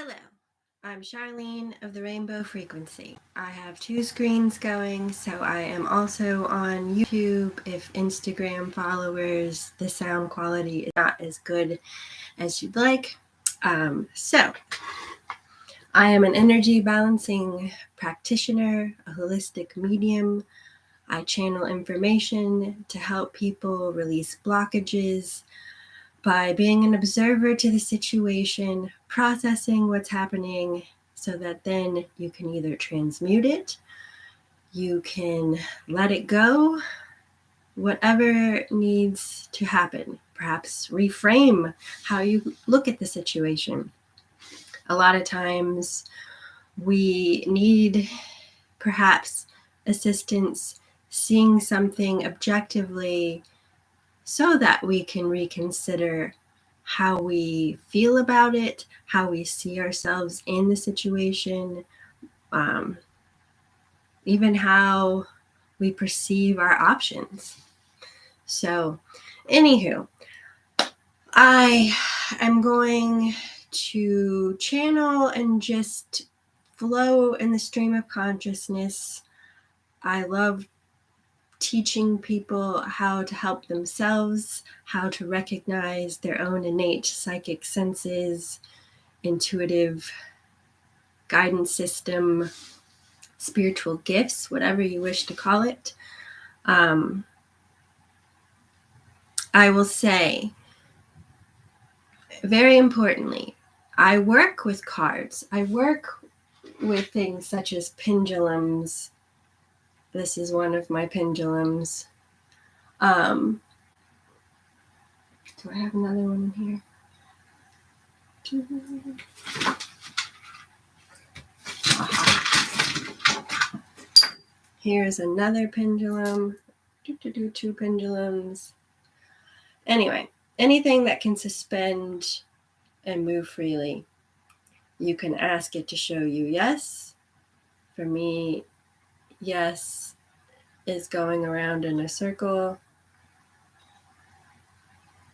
Hello, I'm Charlene of the Rainbow Frequency. I have two screens going, so I am also on YouTube. If Instagram followers, the sound quality is not as good as you'd like. So, I am an energy balancing practitioner, a holistic medium. I channel information to help people release blockages by being an observer to the situation, processing what's happening so that then you can either transmute it, you can let it go, whatever needs to happen. Perhaps reframe how you look at the situation. A lot of times we need perhaps assistance seeing something objectively so that we can reconsider how we feel about it, how we see ourselves in the situation, even how we perceive our options. So, anywho, I am going to channel and just flow in the stream of consciousness. I love teaching people how to help themselves, how to recognize their own innate psychic senses, intuitive guidance system, spiritual gifts, whatever you wish to call it. I will say, very importantly, I work with cards. I work with things such as pendulums. This is one of my pendulums. Do I have another one in here? Here's another pendulum. Two pendulums. Anyway, anything that can suspend and move freely. You can ask it to show you yes. For me, yes is going around in a circle.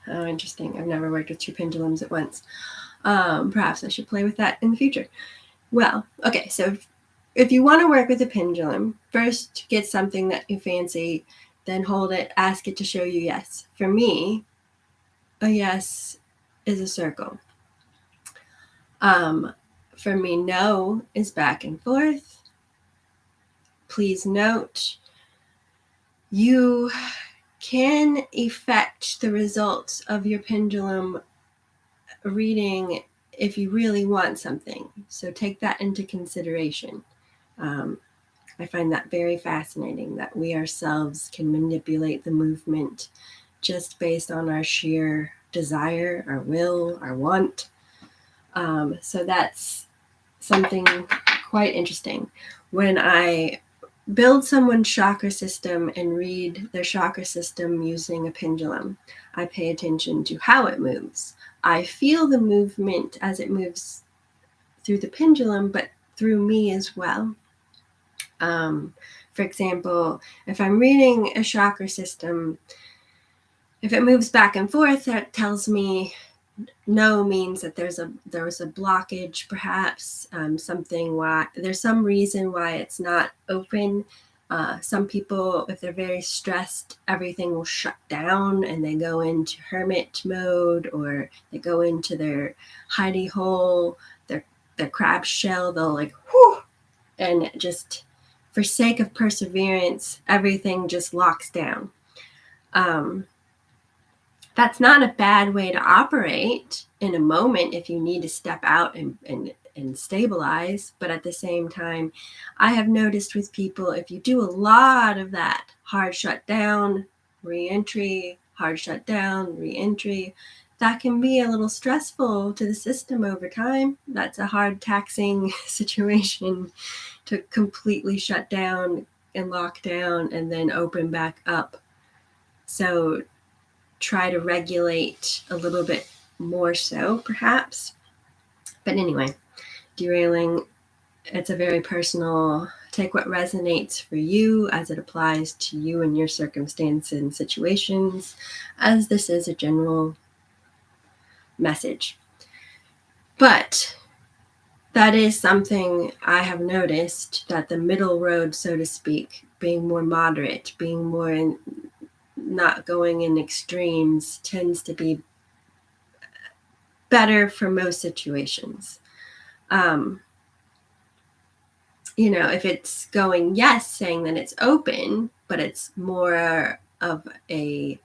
How interesting. I've never worked with two pendulums at once. Perhaps I should play with that in the future. Well, okay, so if you want to work with a pendulum, first get something that you fancy, then hold it, ask it to show you yes. For me, a yes is a circle. For me, no is back and forth. Please note, you can affect the results of your pendulum reading if you really want something. So take that into consideration. I find that very fascinating that we ourselves can manipulate the movement just based on our sheer desire, our will, our want. So that's something quite interesting. When I build someone's chakra system and read their chakra system using a pendulum, I pay attention to how it moves. I feel the movement as it moves through the pendulum, but through me as well. For example, if I'm reading a chakra system, if it moves back and forth, that tells me no means that there's a blockage, perhaps something why there's some reason why it's not open. Some people, if they're very stressed, everything will shut down and they go into hermit mode, or they go into their hidey hole, their crab shell. They'll like whoo, and just for sake of perseverance, everything just locks down. That's not a bad way to operate in a moment if you need to step out and stabilize. But at the same time, I have noticed with people, if you do a lot of that, hard shutdown, re-entry, hard shutdown, re-entry, that can be a little stressful to the system over time. That's a hard, taxing situation to completely shut down and lock down and then open back up. So try to regulate a little bit more so, perhaps. But anyway, derailing, it's a very personal, take what resonates for you as it applies to you and your circumstances and situations, as this is a general message. But that is something I have noticed, that the middle road, so to speak, being more moderate, being more in, not going in extremes, tends to be better for most situations. If it's going yes, saying that it's open, but it's more of a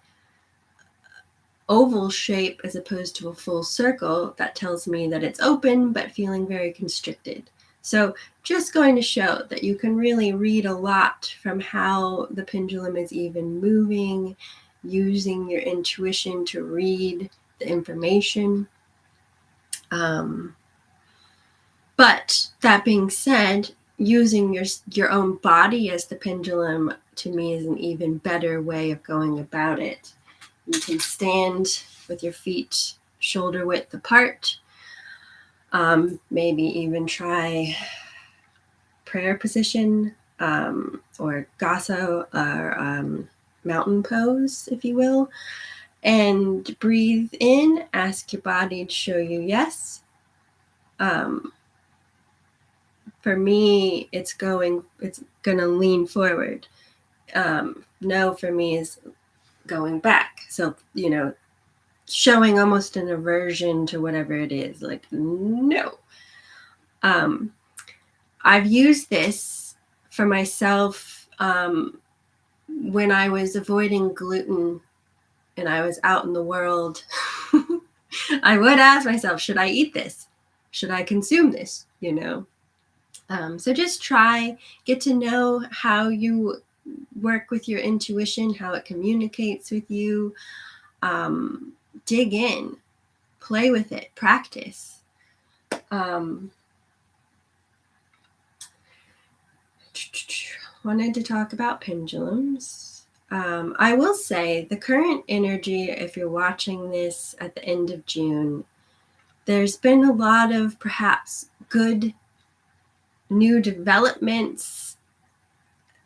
oval shape as opposed to a full circle, that tells me that it's open but feeling very constricted. So just going to show that you can really read a lot from how the pendulum is even moving, using your intuition to read the information. But that being said, using your own body as the pendulum, to me, is an even better way of going about it. You can stand with your feet shoulder width apart. Maybe even try prayer position, or gasso, or mountain pose, if you will. And breathe in, ask your body to show you yes. For me, it's going to lean forward. No, for me, is going back. So, showing almost an aversion to whatever it is, like, no. I've used this for myself when I was avoiding gluten and I was out in the world. I would ask myself, should I eat this? Should I consume this? So just get to know how you work with your intuition, how it communicates with you. Dig in, play with it, practice. Wanted to talk about pendulums. I will say the current energy, if you're watching this at the end of June, there's been a lot of perhaps good new developments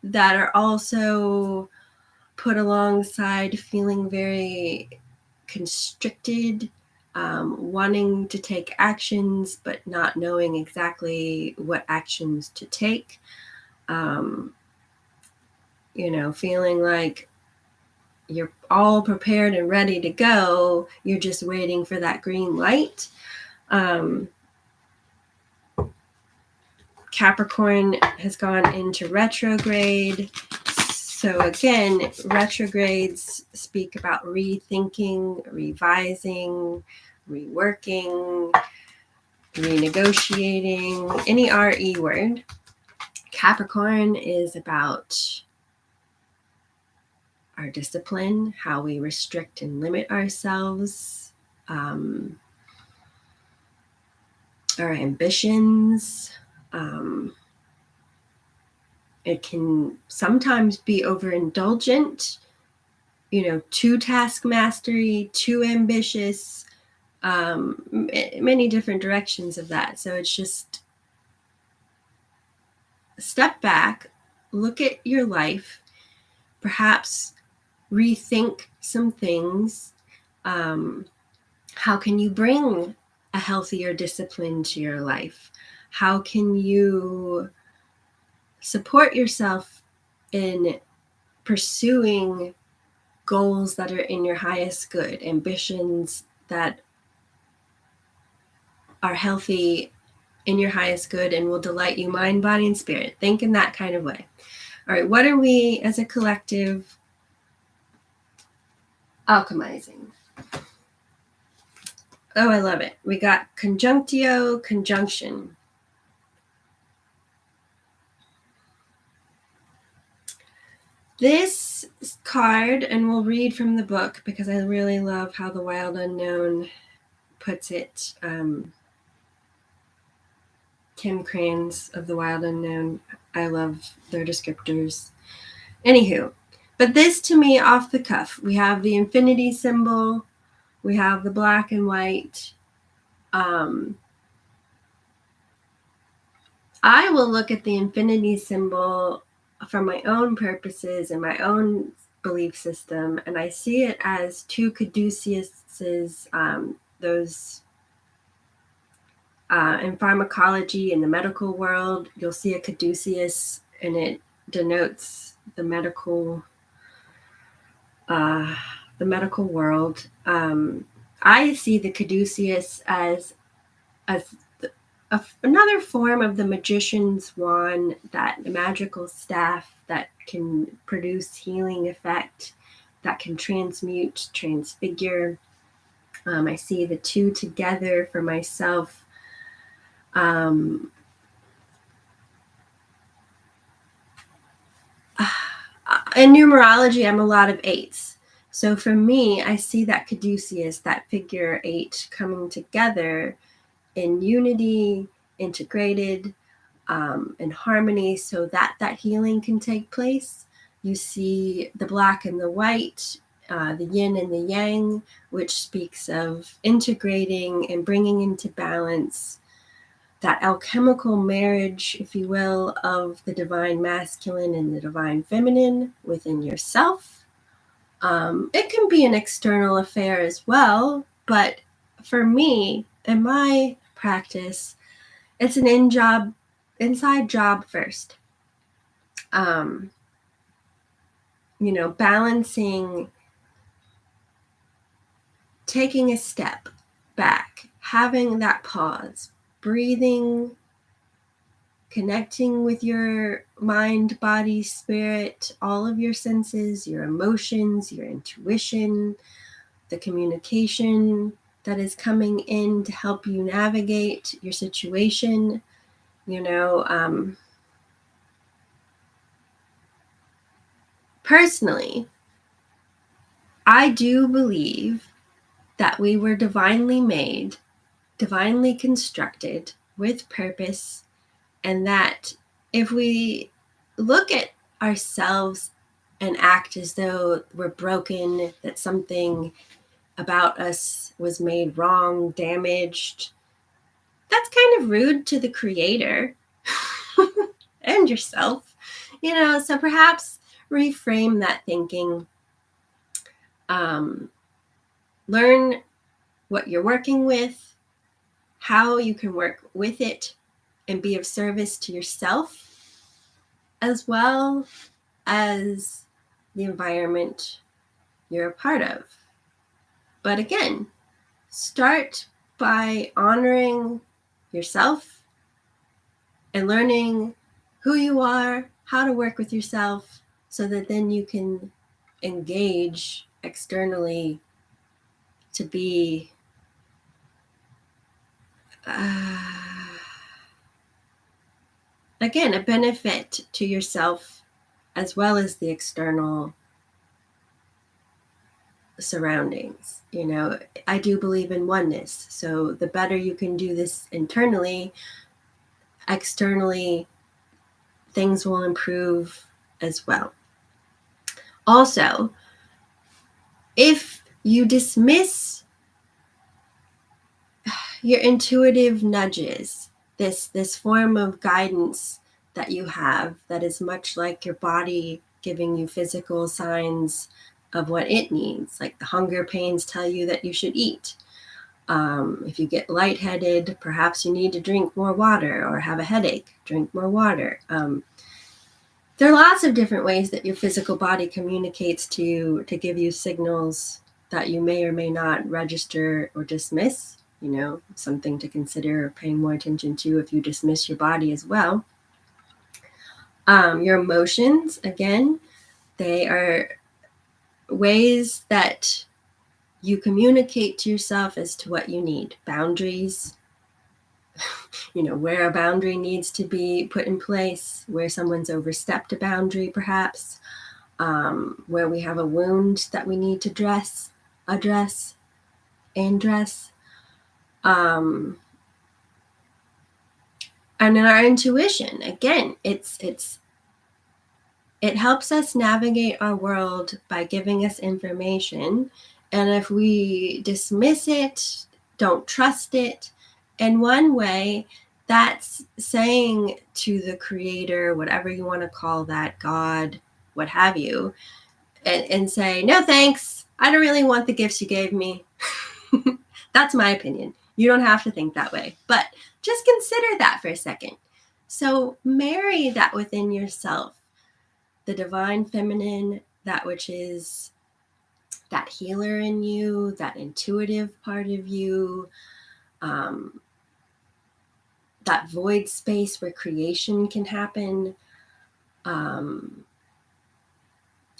that are also put alongside feeling very constricted, wanting to take actions but not knowing exactly what actions to take. Feeling like you're all prepared and ready to go. You're just waiting for that green light. Capricorn has gone into retrograde. So again, retrogrades speak about rethinking, revising, reworking, renegotiating, any RE word. Capricorn is about our discipline, how we restrict and limit ourselves, our ambitions. It can sometimes be overindulgent, too task mastery, too ambitious, many different directions of that. So it's just step back, look at your life, perhaps rethink some things. How can you bring a healthier discipline to your life? How can you support yourself in pursuing goals that are in your highest good, ambitions that are healthy, in your highest good, and will delight you mind, body, and spirit? Think in that kind of way. All right, what are we as a collective alchemizing? Oh, I love it. We got conjunctio, conjunction. This card, and we'll read from the book because I really love how the Wild Unknown puts it. Kim Crane's of the Wild Unknown. I love their descriptors. Anywho, but this to me, off the cuff, we have the infinity symbol, we have the black and white. I will look at the infinity symbol for my own purposes and my own belief system, and I see it as two caduceuses, those In pharmacology, in the medical world, you'll see a caduceus, and it denotes the medical world. I see the caduceus as another form of the magician's wand, that magical staff that can produce healing effect, that can transmute, transfigure. I see the two together for myself. In numerology, I'm a lot of eights. So for me, I see that caduceus, that figure eight, coming together in unity, integrated, in harmony, so that that healing can take place. You see the black and the white, the yin and the yang, which speaks of integrating and bringing into balance that alchemical marriage, if you will, of the divine masculine and the divine feminine within yourself. It can be an external affair as well, but for me, in my practice, it's an inside job first. Balancing, taking a step back, having that pause, breathing, connecting with your mind, body, spirit, all of your senses, your emotions, your intuition, the communication that is coming in to help you navigate your situation. Personally, I do believe that we were divinely made, divinely constructed with purpose, and that if we look at ourselves and act as though we're broken, that something about us was made wrong, damaged, that's kind of rude to the creator and yourself. So perhaps reframe that thinking. Learn what you're working with, how you can work with it and be of service to yourself as well as the environment you're a part of. But again, start by honoring yourself and learning who you are, how to work with yourself, so that then you can engage externally to be again, a benefit to yourself as well as the external surroundings. I do believe in oneness. So the better you can do this internally, externally, things will improve as well. Also, if you dismiss your intuitive nudges, this form of guidance that you have that is much like your body giving you physical signs of what it needs, like the hunger pains tell you that you should eat. If you get lightheaded, perhaps you need to drink more water, or have a headache, drink more water. There are lots of different ways that your physical body communicates to you to give you signals that you may or may not register or dismiss. Something to consider paying more attention to if you dismiss your body as well. Your emotions, again, they are ways that you communicate to yourself as to what you need. Boundaries, where a boundary needs to be put in place, where someone's overstepped a boundary, perhaps, where we have a wound that we need to address. And in our intuition, again, it helps us navigate our world by giving us information. And if we dismiss it, don't trust it, in one way, that's saying to the creator, whatever you want to call that, God, what have you, and say, no, thanks. I don't really want the gifts you gave me. That's my opinion. You don't have to think that way, but just consider that for a second. So marry that within yourself, the divine feminine, that which is that healer in you, that intuitive part of you, that void space where creation can happen. And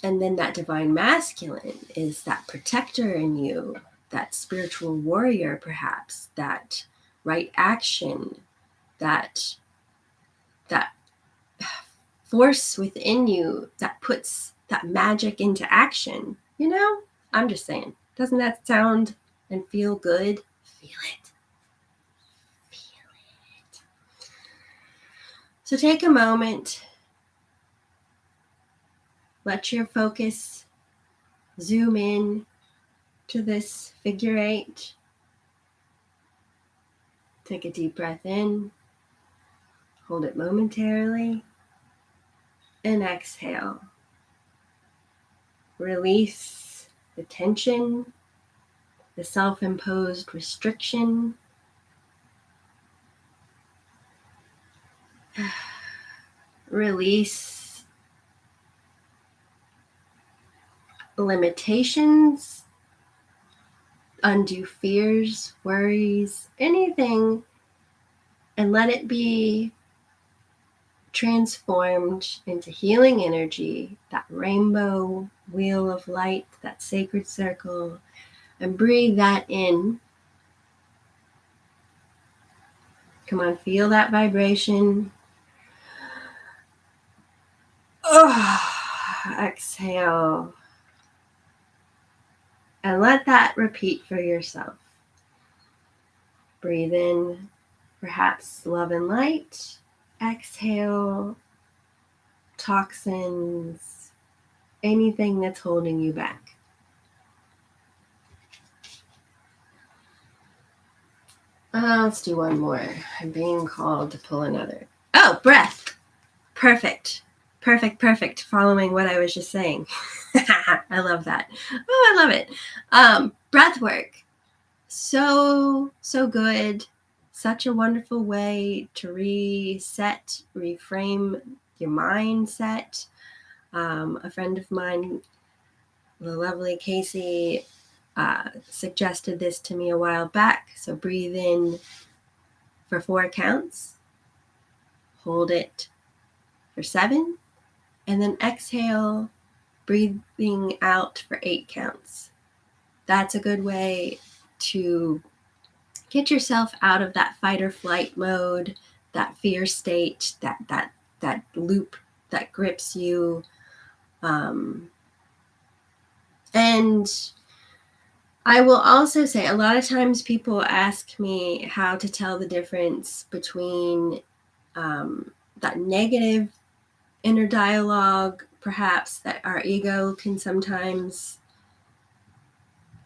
then that divine masculine is that protector in you, that spiritual warrior, perhaps, that right action, that force within you that puts that magic into action. You know, I'm just saying, doesn't that sound and feel good? Feel it. Feel it. So take a moment. Let your focus zoom in to this figure 8. Take a deep breath in. Hold it momentarily. And exhale. Release the tension, the self-imposed restriction. Release limitations, undue fears, worries, anything, and let it be transformed into healing energy, that rainbow wheel of light, that sacred circle, and breathe that in. Come on, feel that vibration. Exhale. And let that repeat for yourself. Breathe in, perhaps love and light. Exhale, toxins, anything that's holding you back. Let's do one more. I'm being called to pull another. Oh, breath. Perfect. Perfect. Following what I was just saying. I love that. Oh, I love it. Breathwork. So good. Such a wonderful way to reset, reframe your mindset. A friend of mine, the lovely Casey, suggested this to me a while back. So breathe in for 4 counts, hold it for 7, and then exhale, breathing out for 8 counts. That's a good way to get yourself out of that fight or flight mode, that fear state, that loop that grips you. And I will also say, a lot of times people ask me how to tell the difference between that negative inner dialogue, perhaps, that our ego can sometimes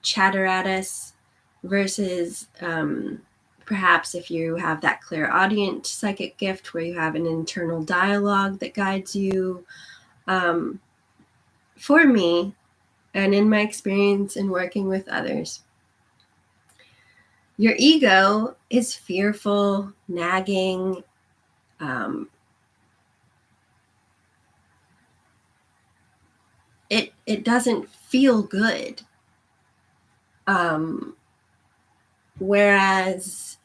chatter at us, versus perhaps if you have that clairaudient psychic gift where you have an internal dialogue that guides you. For me, and in my experience in working with others, your ego is fearful, nagging, it doesn't feel good. Whereas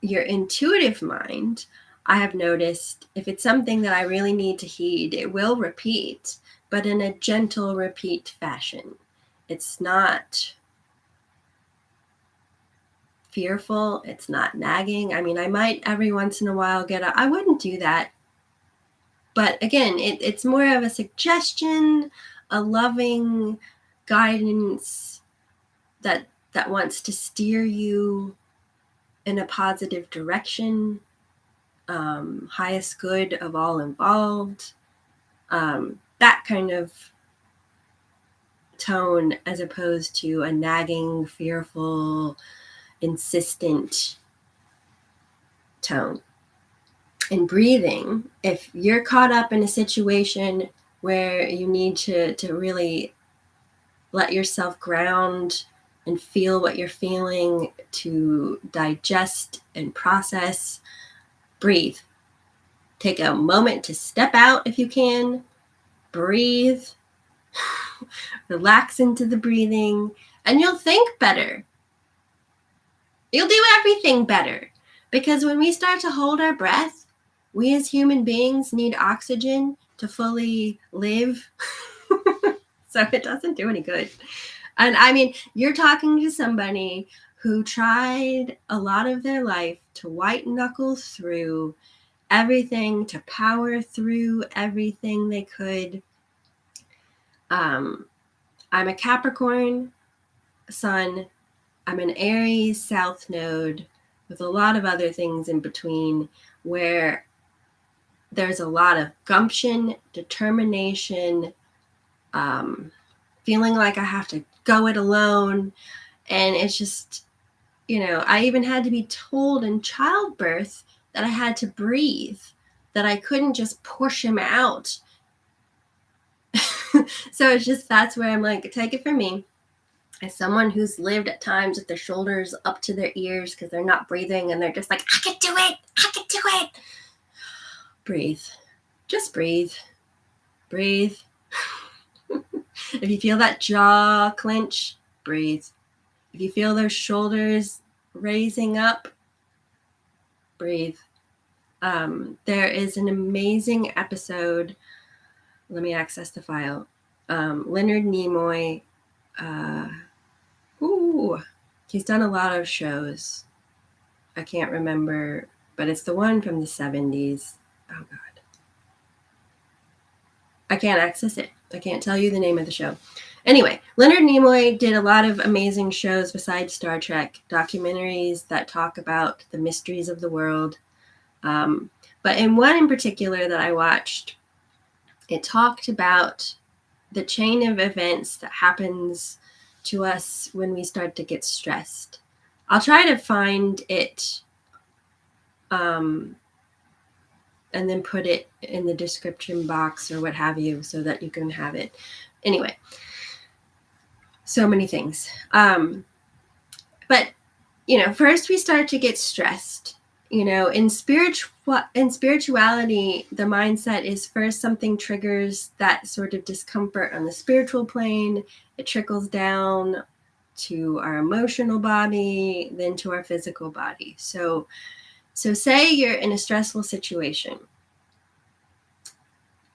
your intuitive mind, I have noticed, if it's something that I really need to heed, it will repeat, but in a gentle repeat fashion. It's not fearful. It's not nagging. I mean, I might every once in a while get I wouldn't do that. But again, it's more of a suggestion, a loving guidance that wants to steer you in a positive direction, highest good of all involved, that kind of tone, as opposed to a nagging, fearful, insistent tone. And breathing, if you're caught up in a situation where you need to really let yourself ground, and feel what you're feeling, to digest and process. Breathe. Take a moment to step out if you can. Breathe. Relax into the breathing, and you'll think better. You'll do everything better. Because when we start to hold our breath, we as human beings need oxygen to fully live. So it doesn't do any good. And I mean, you're talking to somebody who tried a lot of their life to white knuckle through everything, to power through everything they could. I'm a Capricorn sun. I'm an Aries South Node with a lot of other things in between, where there's a lot of gumption, determination, feeling like I have to go it alone. And it's just, I even had to be told in childbirth that I had to breathe, that I couldn't just push him out. So it's just, that's where I'm like, take it from me, as someone who's lived at times with their shoulders up to their ears because they're not breathing and they're just like, I can do it. I can do it. Breathe. Just breathe. Breathe. If you feel that jaw clench, breathe. If you feel those shoulders raising up, breathe. There is an amazing episode. Let me access the file. Leonard Nimoy. He's done a lot of shows. I can't remember, but it's the one from the 70s. Oh, God. I can't access it. I can't tell you the name of the show. Anyway, Leonard Nimoy did a lot of amazing shows besides Star Trek, documentaries that talk about the mysteries of the world. But in one in particular that I watched, it talked about the chain of events that happens to us when we start to get stressed. I'll try to find it and then put it in the description box or what have you so that you can have it. Anyway, so many things. But, first we start to get stressed. In spirituality, the mindset is first something triggers that sort of discomfort on the spiritual plane. It trickles down to our emotional body, then to our physical body. So say you're in a stressful situation.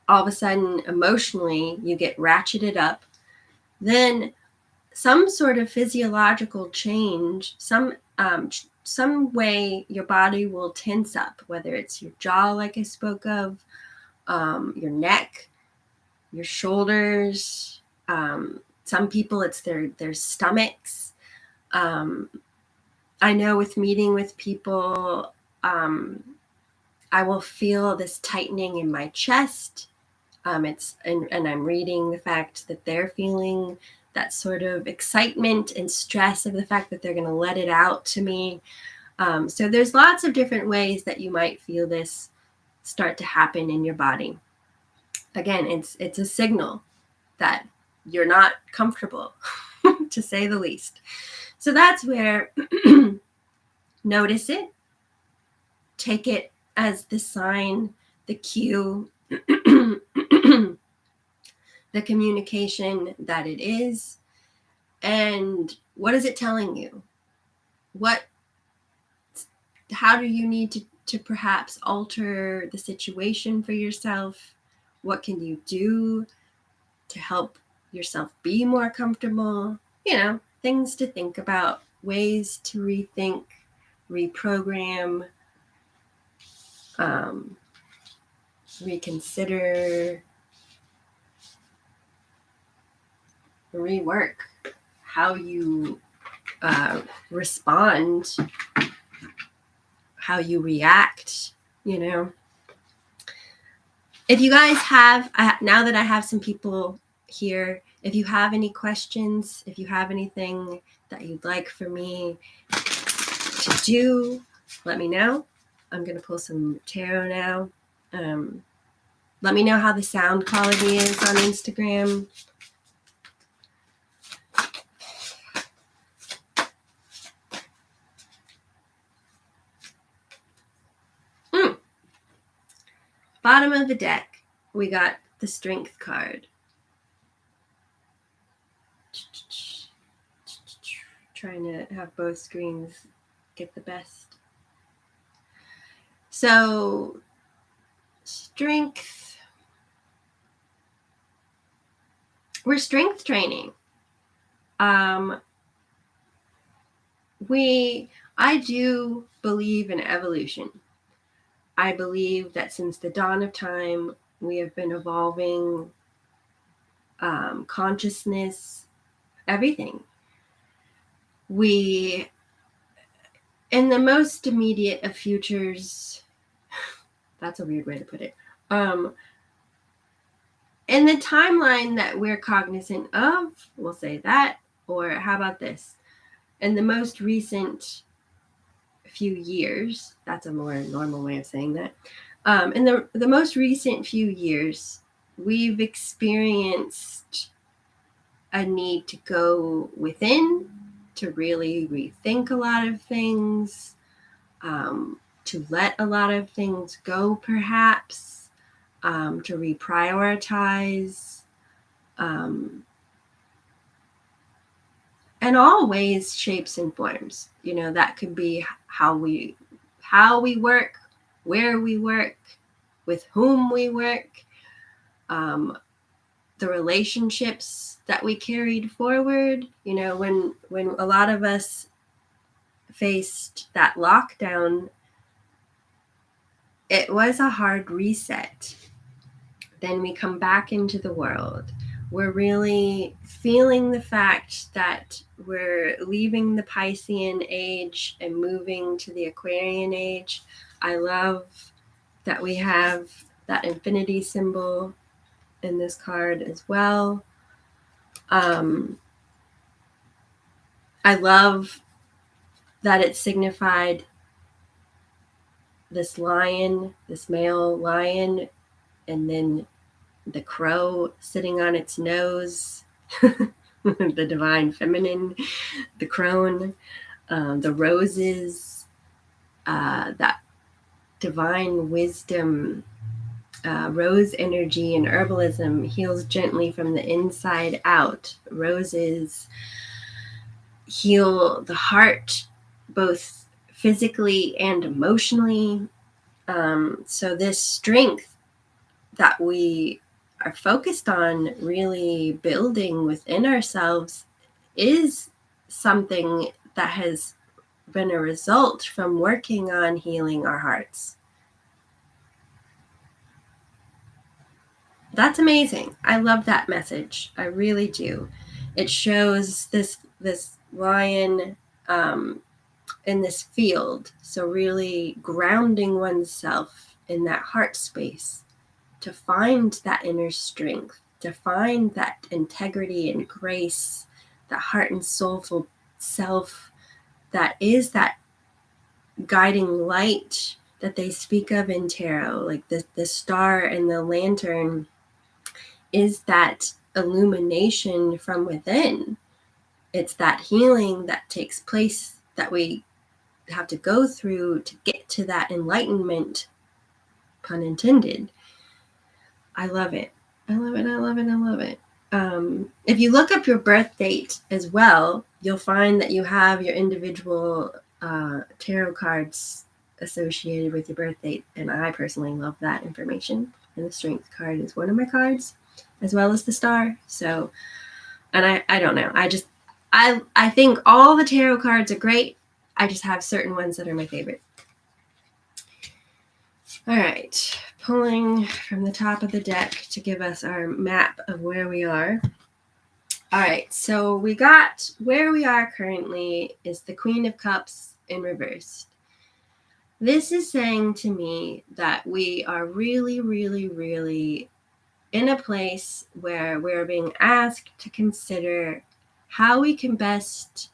All of a sudden, emotionally, you get ratcheted up. Then some sort of physiological change, some way your body will tense up, whether it's your jaw, like I spoke of, your neck, your shoulders. Some people, it's their stomachs. I know with meeting with people, I will feel this tightening in my chest. And I'm reading the fact that they're feeling that sort of excitement and stress of the fact that they're going to let it out to me. So there's lots of different ways that you might feel this start to happen in your body. Again, it's a signal that you're not comfortable, to say the least. So that's where notice it, take it as the sign, the cue, the communication that it is. And what is it telling you? How do you need to perhaps alter the situation for yourself? What can you do to help yourself be more comfortable? Things to think about, ways to rethink, reprogram, reconsider, rework how you respond, how you react. If you guys have, now that I have some people here, if you have any questions, if you have anything that you'd like for me to do, let me know. I'm going to pull some tarot now. Let me know how the sound quality is on Instagram. Bottom of the deck, we got the Strength card. Trying to have both screens get the best. So, strength. We're strength training. I do believe in evolution. I believe that since the dawn of time, we have been evolving consciousness, everything. We, in the most immediate of futures, that's a weird way to put it. In the timeline that we're cognizant of, we'll say that, or how about this? In the most recent few years, that's a more normal way of saying that. In the most recent few years, we've experienced a need to go within, to really rethink a lot of things, to let a lot of things go, perhaps, to reprioritize, in all ways, shapes, and forms. You know, that could be how we work, where we work, with whom we work, the relationships that we carried forward. You know, when a lot of us faced that lockdown, it was a hard reset. Then we come back into the world. We're really feeling the fact that we're leaving the Piscean age and moving to the Aquarian age. I love that we have that infinity symbol in this card as well. I love that it signified this lion, this male lion, and then the crow sitting on its nose, the divine feminine, the crone, the roses, that divine wisdom. Rose energy and herbalism heals gently from the inside out. Roses heal the heart, both physically and emotionally. So this strength that we are focused on really building within ourselves is something that has been a result from working on healing our hearts. That's amazing. I love that message. I really do. It shows this lion in this field. So really grounding oneself in that heart space to find that inner strength, to find that integrity and grace, that heart and soulful self that is that guiding light that they speak of in tarot. Like the star and the lantern is that illumination from within. It's that healing that takes place that we have to go through to get to that enlightenment, pun intended. I love it. I love it. I love it. I love it. If you look up your birth date as well, you'll find that you have your individual tarot cards associated with your birth date. And I personally love that information. And the Strength card is one of my cards, as well as the star. So, and I don't know. I think all the tarot cards are great. I just have certain ones that are my favorite. All right, pulling from the top of the deck to give us our map of where we are. All right, so we got where we are currently is the Queen of Cups in reverse. This is saying to me that we are really, really, really in a place where we're being asked to consider how we can best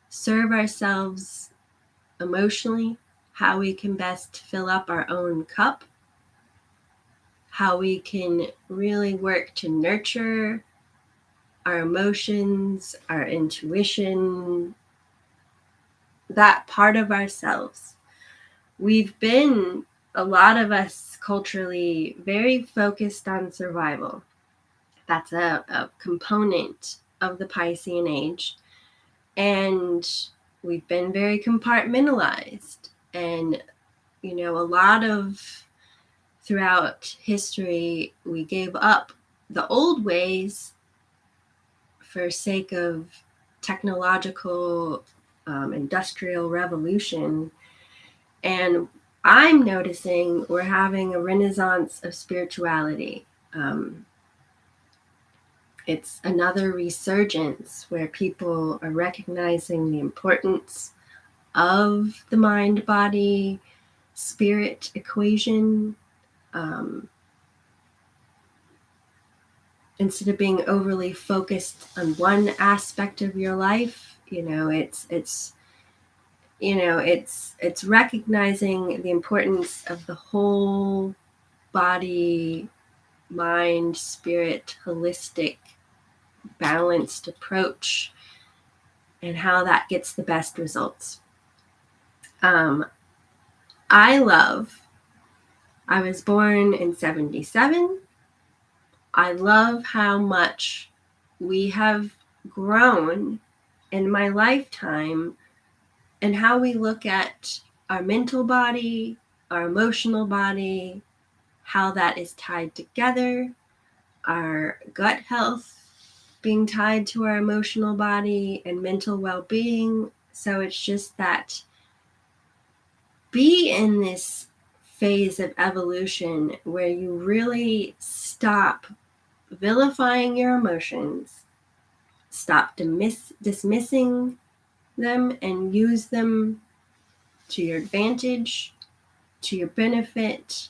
serve ourselves emotionally, how we can best fill up our own cup, how we can really work to nurture our emotions, our intuition, that part of ourselves. We've been a lot of us culturally very focused on survival. That's a component of the Piscean age. And we've been very compartmentalized. And, a lot of throughout history, we gave up the old ways for sake of technological industrial revolution. And I'm noticing we're having a renaissance of spirituality. It's another resurgence where people are recognizing the importance of the mind-body spirit equation. Instead of being overly focused on one aspect of your life, it's recognizing the importance of the whole body, mind, spirit, holistic, balanced approach, and how that gets the best results. I was born in 1977. I love how much we have grown in my lifetime and how we look at our mental body, our emotional body, how that is tied together, our gut health being tied to our emotional body and mental well-being. So it's just that be in this phase of evolution where you really stop vilifying your emotions, stop dismissing them, and use them to your advantage, to your benefit,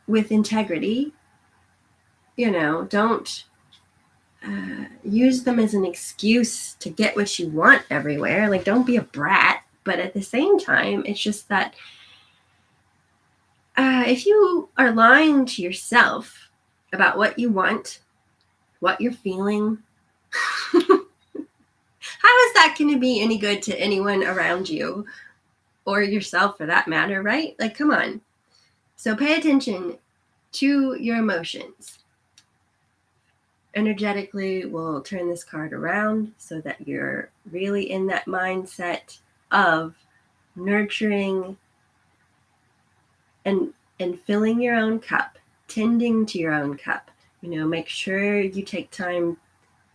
with integrity. Don't use them as an excuse to get what you want everywhere. Like, don't be a brat. But at the same time, it's just that if you are lying to yourself about what you want, what you're feeling, how is that going to be any good to anyone around you or yourself for that matter, right? Like, come on. So pay attention to your emotions. Energetically, we'll turn this card around so that you're really in that mindset of nurturing and filling your own cup, tending to your own cup. Make sure you take time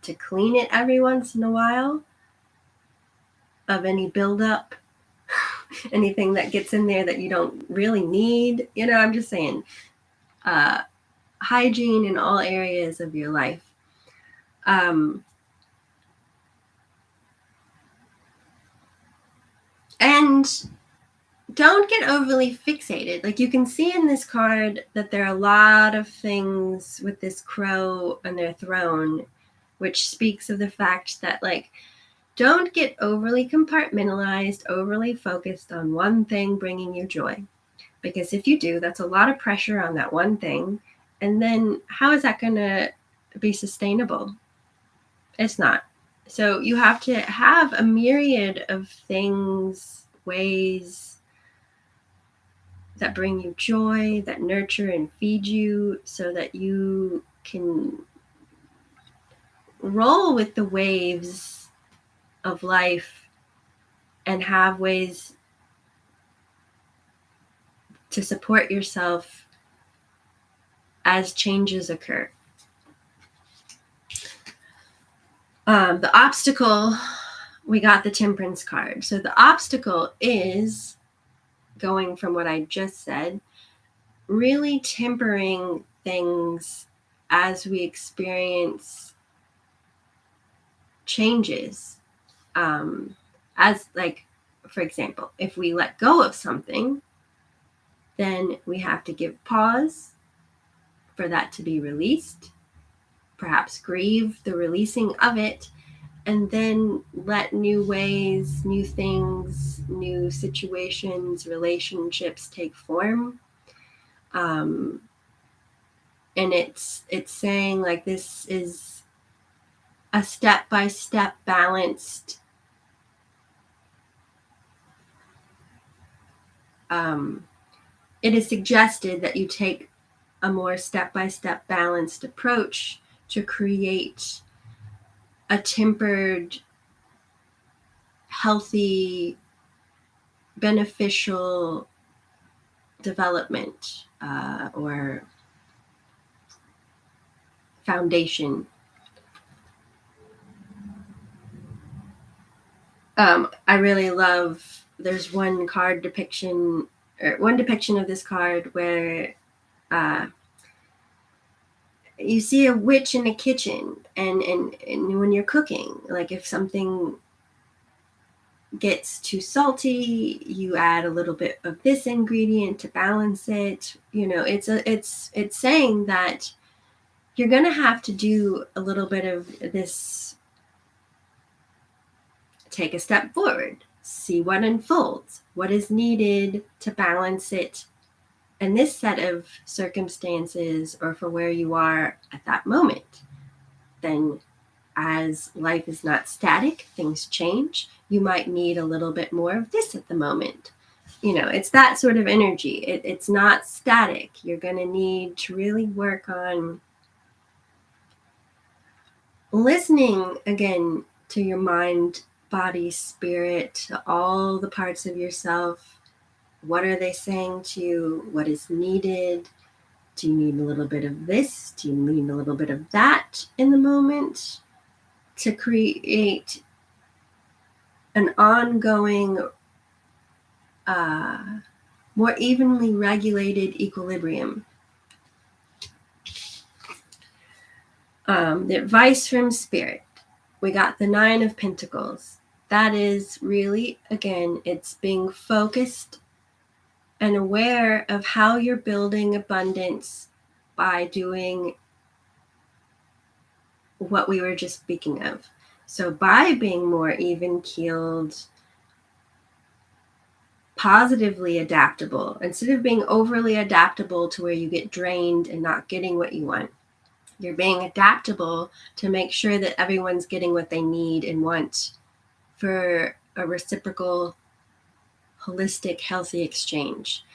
to clean it every once in a while of any buildup, anything that gets in there that you don't really need. I'm just saying, hygiene in all areas of your life. And don't get overly fixated. Like, you can see in this card that there are a lot of things with this crow on their throne, which speaks of the fact that, like, don't get overly compartmentalized, overly focused on one thing bringing you joy. Because if you do, that's a lot of pressure on that one thing. And then how is that going to be sustainable? It's not. So you have to have a myriad of things, ways that bring you joy, that nurture and feed you, so that you can roll with the waves of life and have ways to support yourself as changes occur. The obstacle, we got the Temperance card. So the obstacle is, going from what I just said, really tempering things as we experience changes. As, like, for example, if we let go of something, then we have to give pause for that to be released, perhaps grieve the releasing of it, and then let new ways, new things, new situations, relationships take form. And it's saying, like, this is a step-by-step balanced it is suggested that you take a more step-by-step balanced approach to create a tempered, healthy, beneficial development or foundation. I really love, there's one depiction of this card where you see a witch in a kitchen, and when you're cooking, like if something gets too salty, you add a little bit of this ingredient to balance it. It's saying that you're going to have to do a little bit of this. Take a step forward, see what unfolds, what is needed to balance it in this set of circumstances or for where you are at that moment. Then, as life is not static, things change. You might need a little bit more of this at the moment. It's that sort of energy. It's not static. You're going to need to really work on listening again to your mind, body, spirit, to all the parts of yourself. What are they saying to you? What is needed? Do you need a little bit of this? Do you need a little bit of that in the moment to create an ongoing, more evenly regulated equilibrium? The advice from Spirit. We got the 9 of Pentacles. That is really, again, it's being focused and aware of how you're building abundance by doing what we were just speaking of. So by being more even-keeled, positively adaptable, instead of being overly adaptable to where you get drained and not getting what you want, you're being adaptable to make sure that everyone's getting what they need and want for a reciprocal, holistic, healthy exchange.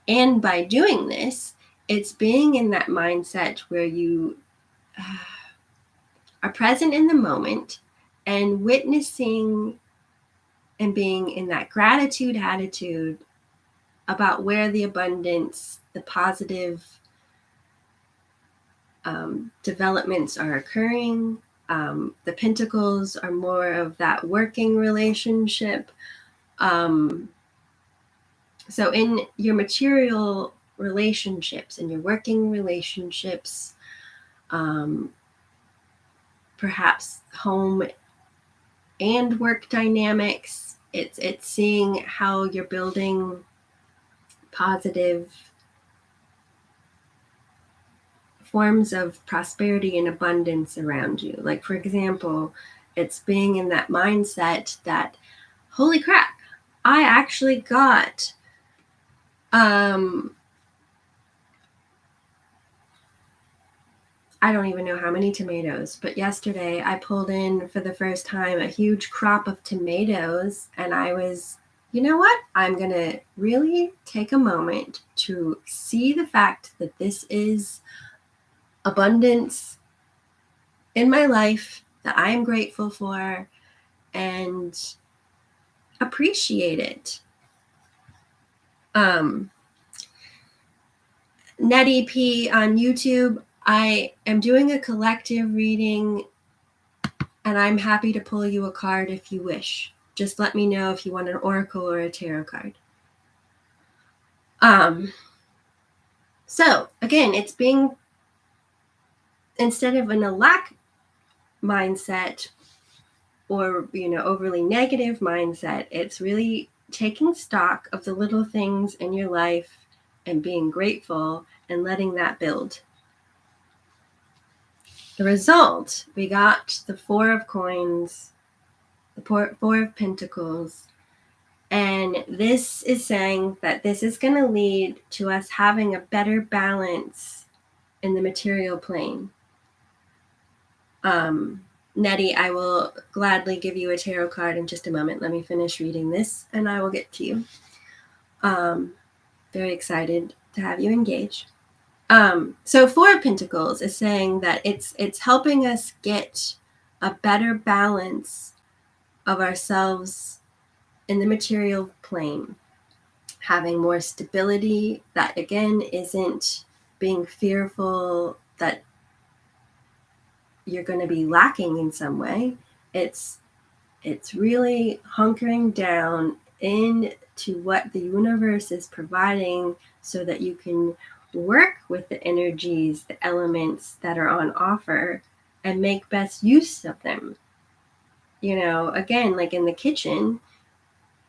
And by doing this, it's being in that mindset where you are present in the moment and witnessing and being in that gratitude attitude about where the abundance, the positive developments are occurring. The Pentacles are more of that working relationship. So in your material relationships, in your working relationships, perhaps home and work dynamics, it's seeing how you're building positive forms of prosperity and abundance around you. Like, for example, it's being in that mindset that, holy crap, I actually got I don't even know how many tomatoes, but yesterday I pulled in for the first time a huge crop of tomatoes, and I was, you know what? I'm going to really take a moment to see the fact that this is abundance in my life that I am grateful for and appreciate it. Nettie P on YouTube, I am doing a collective reading, and I'm happy to pull you a card if you wish. Just let me know if you want an oracle or a tarot card. So again, it's being, instead of in a lack mindset or, overly negative mindset, it's really taking stock of the little things in your life and being grateful and letting that build. The result, we got the 4 of Coins, the 4 of Pentacles, and this is saying that this is going to lead to us having a better balance in the material plane. Nettie, I will gladly give you a tarot card in just a moment. Let me finish reading this and I will get to you. Very excited to have you engage. So Four of Pentacles is saying that it's helping us get a better balance of ourselves in the material plane, having more stability that again isn't being fearful that you're going to be lacking in some way. It's really hunkering down into what the universe is providing so that you can work with the energies, the elements that are on offer, and make best use of them. You know, again, like in the kitchen,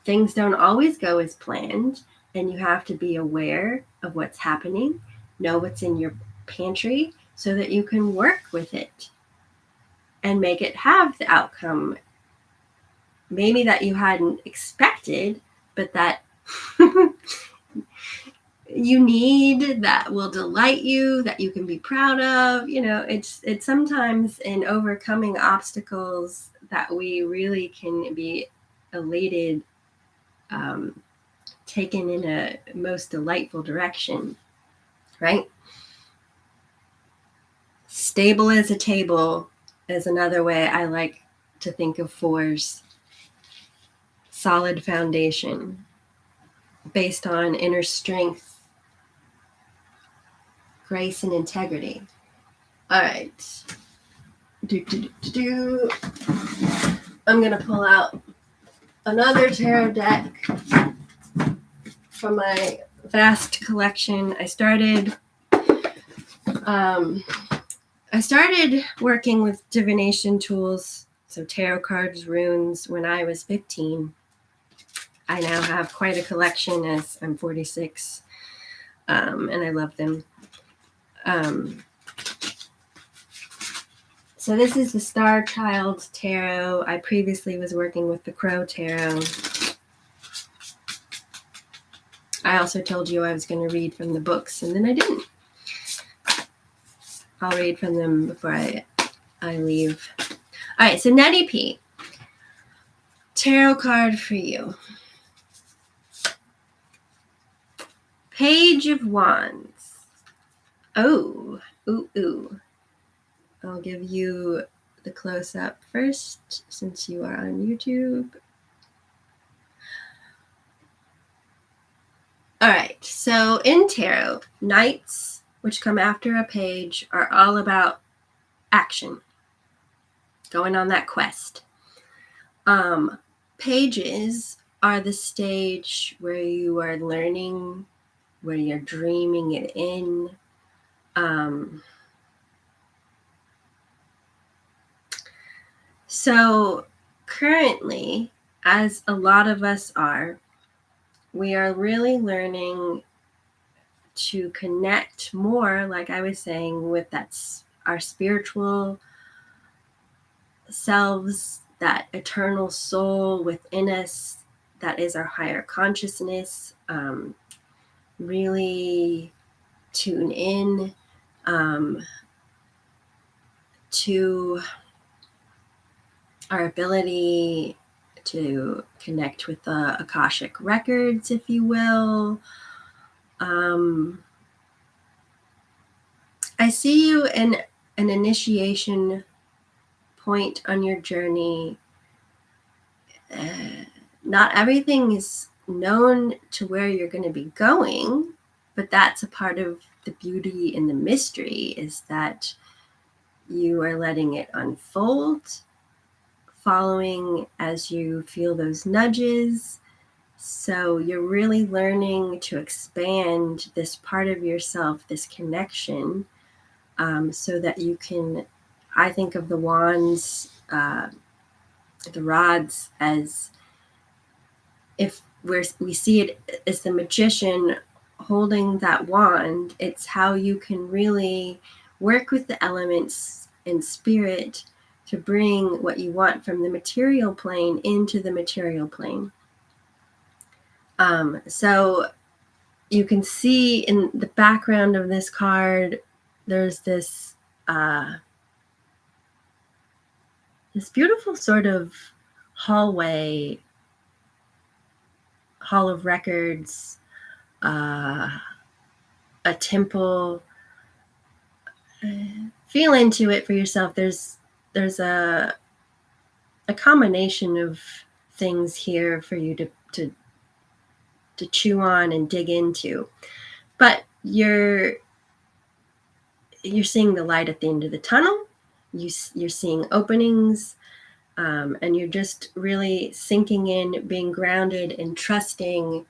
things don't always go as planned, and you have to be aware of what's happening, know what's in your pantry so that you can work with it and make it have the outcome maybe that you hadn't expected, but that you need, that will delight you, that you can be proud of. You know, it's sometimes in overcoming obstacles that we really can be elated, taken in a most delightful direction, right? Stable as a table is another way I like to think of fours. Solid foundation based on inner strength, grace, and integrity. All right. I'm going to pull out another tarot deck from my vast collection. I started working with divination tools, so tarot cards, runes, when I was 15. I now have quite a collection as I'm 46, and I love them. So this is the Star Child Tarot. I previously was working with the Crow Tarot. I also told you I was going to read from the books, and then I didn't. I'll read from them before I leave. All right, so Nettie P. Tarot card for you. Page of Wands. Oh, ooh. I'll give you the close-up first, since you are on YouTube. All right, so in tarot, knights, which come after a page, are all about action, going on that quest. Pages are the stage where you are learning, where you're dreaming it in. So currently, as a lot of us are, we are really learning to connect more, like I was saying, with our spiritual selves, that eternal soul within us, that is our higher consciousness. Really tune in to our ability to connect with the Akashic records, if you will. I see you in an initiation point on your journey. Not everything is known to where you're going to be going, but that's a part of the beauty and the mystery, is that you are letting it unfold, following as you feel those nudges. So you're really learning to expand this part of yourself, this connection, so that you can, I think of the wands, the rods, as if we see it as the magician holding that wand. It's how you can really work with the elements and spirit to bring what you want from the material plane into the material plane. So you can see in the background of this card, there's this beautiful sort of hall of records, a temple. Feel into it for yourself. There's a combination of things here for you to chew on and dig into. But you're seeing the light at the end of the tunnel. You're seeing openings, and you're just really sinking in, being grounded and trusting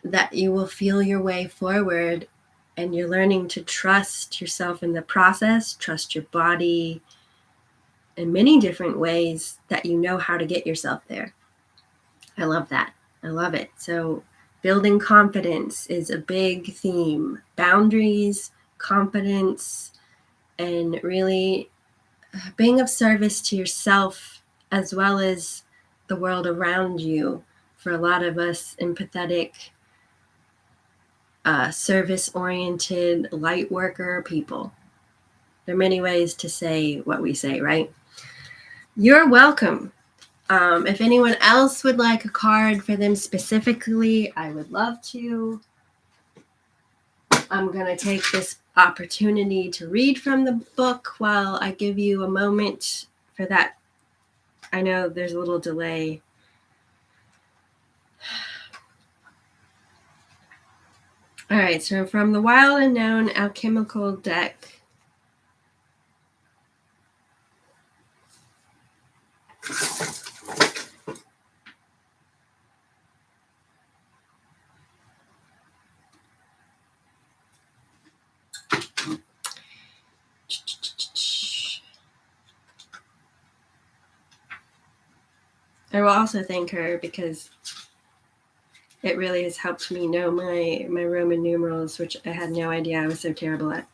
that you will feel your way forward. And you're learning to trust yourself in the process, trust your body in many different ways that you know how to get yourself there. I love that. I love it. So building confidence is a big theme. Boundaries, confidence, and really being of service to yourself as well as the world around you. For a lot of us empathetic, service-oriented, light worker people. There are many ways to say what we say, right? You're welcome. If anyone else would like a card for them specifically, I would love to. I'm going to take this opportunity to read from the book while I give you a moment for that. I know there's a little delay. All right, so from the Wild Unknown Alchemical deck, I will also thank her because it really has helped me know my Roman numerals, which I had no idea I was so terrible at.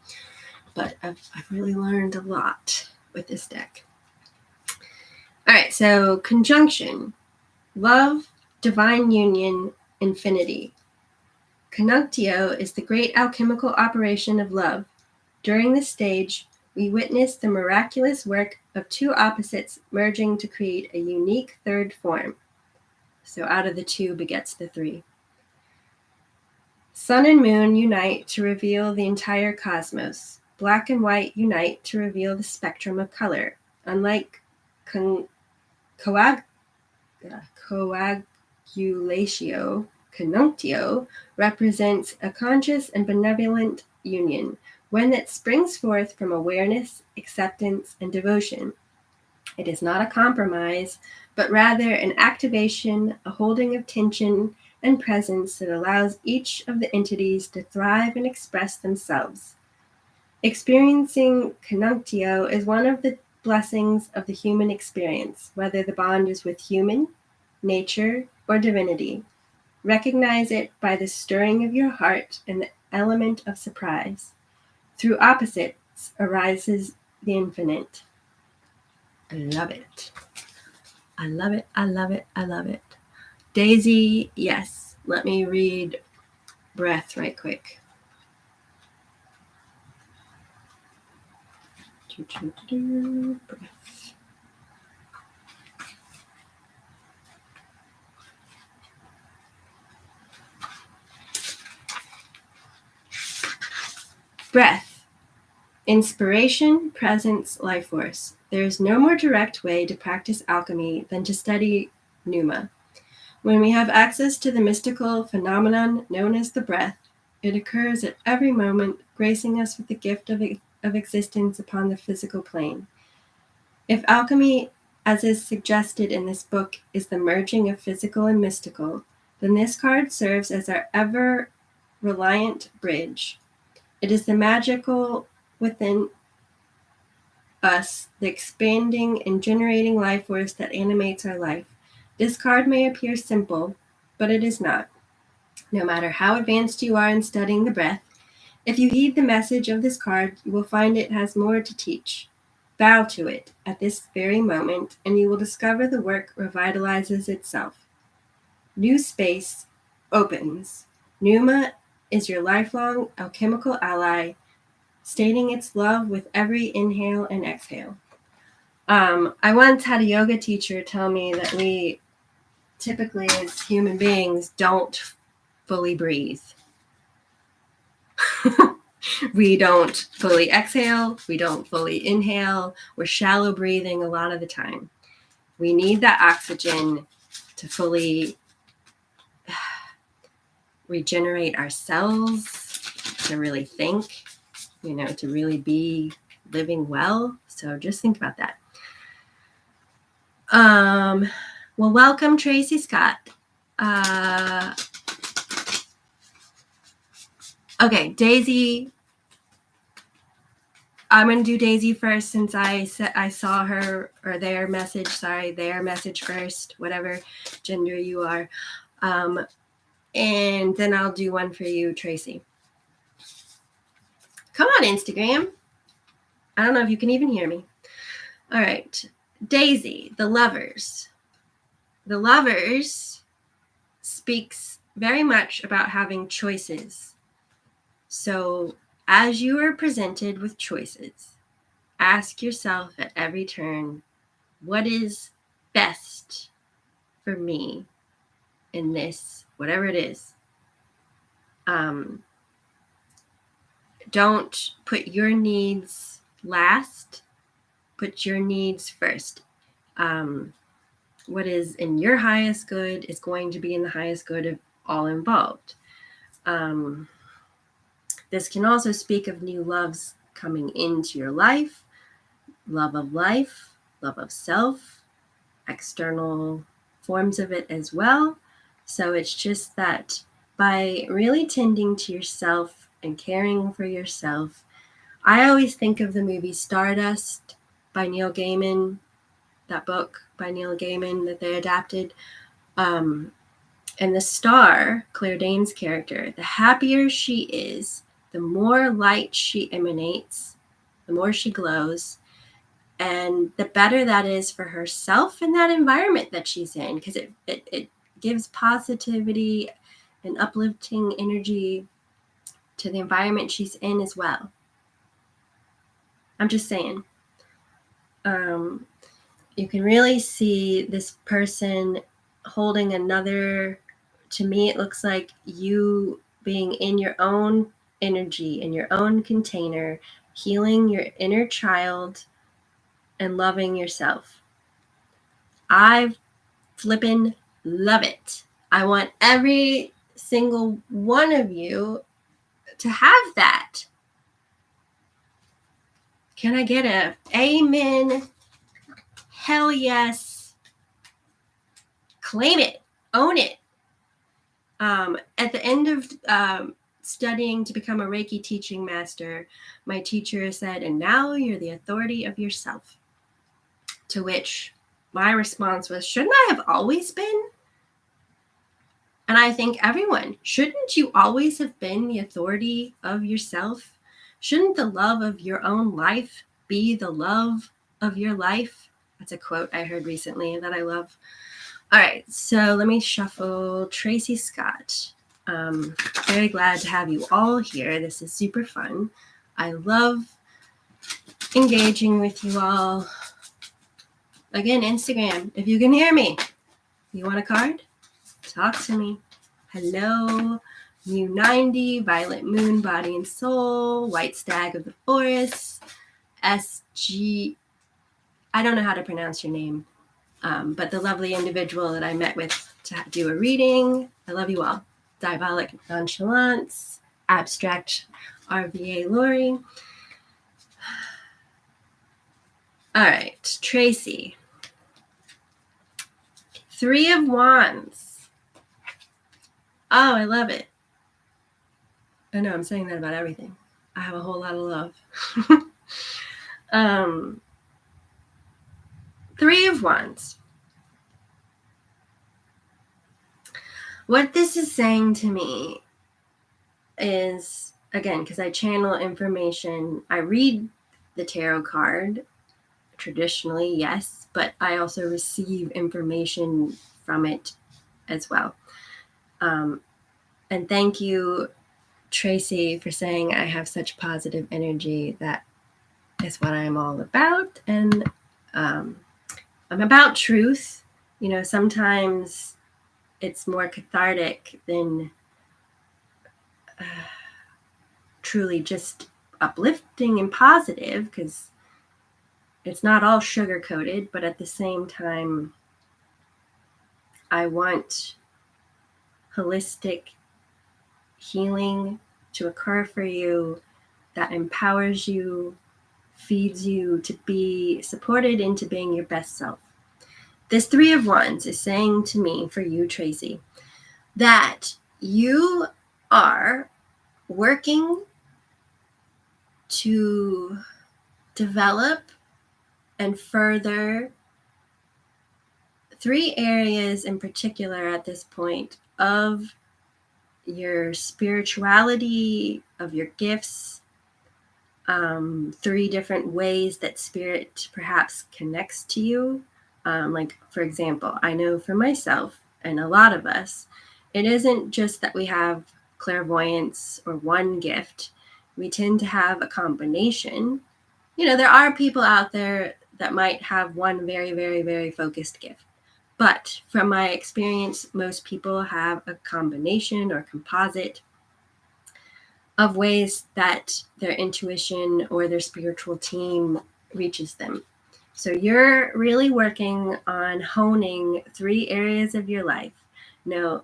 But I've really learned a lot with this deck. All right, so conjunction, love, divine union, infinity. Conjunctio is the great alchemical operation of love. During this stage, we witness the miraculous work of two opposites merging to create a unique third form. So out of the two begets the three. Sun and moon unite to reveal the entire cosmos. Black and white unite to reveal the spectrum of color. Unlike coagulatio, conjunctio represents a conscious and benevolent union, one that springs forth from awareness, acceptance, and devotion. It is not a compromise, but rather an activation, a holding of tension and presence that allows each of the entities to thrive and express themselves. Experiencing conjunctio is one of the blessings of the human experience, whether the bond is with human, nature, or divinity. Recognize it by the stirring of your heart and the element of surprise. Through opposites arises the infinite. I love it. I love it. I love it. I love it. Daisy, yes. Let me read breath right quick. Breath. Breath. Inspiration, presence, life force. There is no more direct way to practice alchemy than to study pneuma. When we have access to the mystical phenomenon known as the breath, it occurs at every moment, gracing us with the gift of existence upon the physical plane. If alchemy, as is suggested in this book, is the merging of physical and mystical, then this card serves as our ever-reliant bridge. It is the magical within us, the expanding and generating life force that animates our life. This card may appear simple, but it is not. No matter how advanced you are in studying the breath, if you heed the message of this card, you will find it has more to teach. Bow to it at this very moment, and you will discover the work revitalizes itself. New space opens. Pneuma is your lifelong alchemical ally, stating its love with every inhale and exhale. I once had a yoga teacher tell me that we typically as human beings don't fully breathe. We don't fully exhale. We don't fully inhale. We're shallow breathing a lot of the time. We need that oxygen to fully regenerate our cells, to really think, to really be living well. So just think about that. Well, welcome, Tracy Scott. Okay, Daisy. I'm going to do Daisy first since I saw her or their message first, whatever gender you are. And then I'll do one for you, Tracy. Come on, Instagram. I don't know if you can even hear me. All right. Daisy, the Lovers. The Lovers speaks very much about having choices. So as you are presented with choices, ask yourself at every turn, what is best for me in this, whatever it is? Don't put your needs last. Put your needs first. What is in your highest good is going to be in the highest good of all involved. This can also speak of new loves coming into your life, love of self, external forms of it as well. So it's just that by really tending to yourself and caring for yourself, I always think of the movie Stardust by Neil Gaiman, that book by Neil Gaiman that they adapted. And the star, Claire Danes' character, the happier she is, the more light she emanates, the more she glows, and the better that is for herself and that environment that she's in, because it gives positivity and uplifting energy to the environment she's in as well. I'm just saying. You can really see this person holding another. To me, it looks like you being in your own energy, in your own container, healing your inner child and loving yourself. I flippin' love it. I want every single one of you to have that. Can I get a amen? Hell yes. Claim it. Own it. At the end of studying to become a Reiki teaching master, my teacher said, and now you're the authority of yourself. To which my response was, shouldn't I have always been? And I think everyone, shouldn't you always have been the authority of yourself? Shouldn't the love of your own life be the love of your life? That's a quote I heard recently that I love. All right, so let me shuffle Tracy Scott. Very glad to have you all here. This is super fun. I love engaging with you all. Again, Instagram, if you can hear me. You want a card? Talk to me. Hello, Mu90, Violet Moon, Body and Soul, White Stag of the Forest, SG. I don't know how to pronounce your name. But the lovely individual that I met with to do a reading. I love you all. Diabolic Nonchalance, Abstract RVA Lori. All right, Tracy. 3 of Wands. Oh, I love it. I know I'm saying that about everything. I have a whole lot of love. 3 of Wands. What this is saying to me is, again, because I channel information, I read the tarot card traditionally, yes, but I also receive information from it as well. And thank you, Tracy, for saying I have such positive energy. That is what I'm all about. And I'm about truth. Sometimes it's more cathartic than truly just uplifting and positive, because it's not all sugar coated, but at the same time, I want holistic healing to occur for you that empowers you, feeds you to be supported into being your best self. This Three of Wands is saying to me, for you, Tracy, that you are working to develop and further three areas in particular at this point of your spirituality, of your gifts, three different ways that spirit perhaps connects to you. Like, for example, I know for myself and a lot of us, it isn't just that we have clairvoyance or one gift. We tend to have a combination. You know, there are people out there that might have one very, very, very focused gift. But from my experience, most people have a combination or composite of ways that their intuition or their spiritual team reaches them. So you're really working on honing three areas of your life. Now,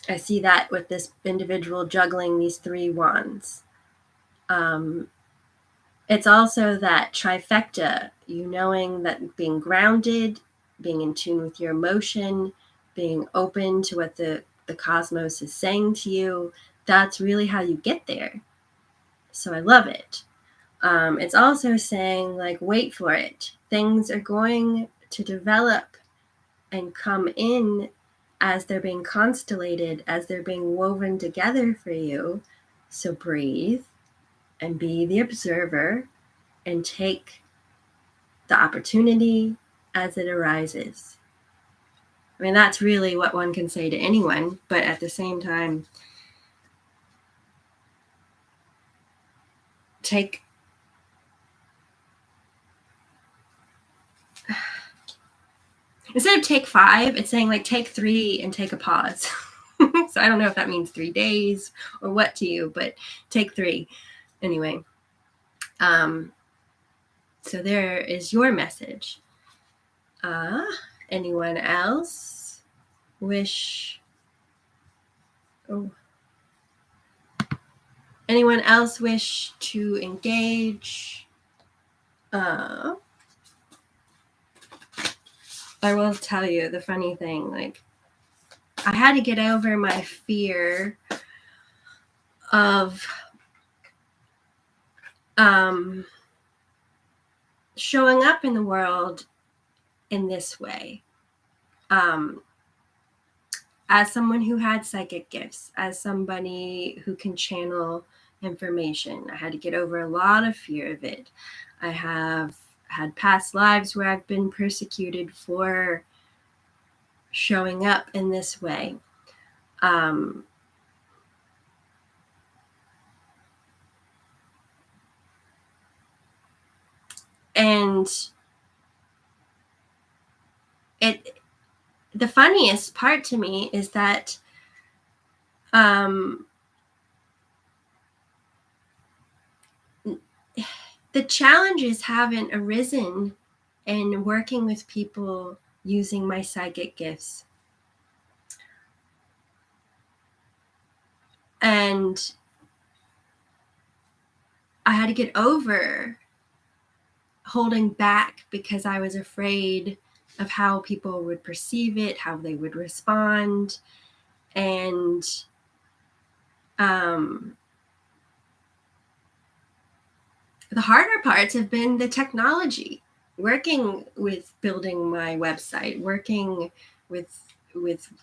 I see that with this individual juggling these three wands. It's also that trifecta, you knowing that being grounded, being in tune with your emotion, being open to what the cosmos is saying to you, that's really how you get there. So I love it. It's also saying, like, wait for it. Things are going to develop and come in as they're being constellated, as they're being woven together for you. So breathe and be the observer and take the opportunity as it arises. I mean, that's really what one can say to anyone, but at the same time, instead of take 5, it's saying, like, take 3 and take a pause. So I don't know if that means 3 days or what to you, but take 3. Anyway, so there is your message. Anyone else wish... Anyone else wish to engage? I will tell you the funny thing, like, I had to get over my fear of showing up in the world in this way. As someone who had psychic gifts, as somebody who can channel information, I had to get over a lot of fear of it. I have had past lives where I've been persecuted for showing up in this way. And the funniest part to me is that the challenges haven't arisen in working with people using my psychic gifts. And I had to get over holding back because I was afraid of how people would perceive it, how they would respond. And the harder parts have been the technology, working with building my website, working with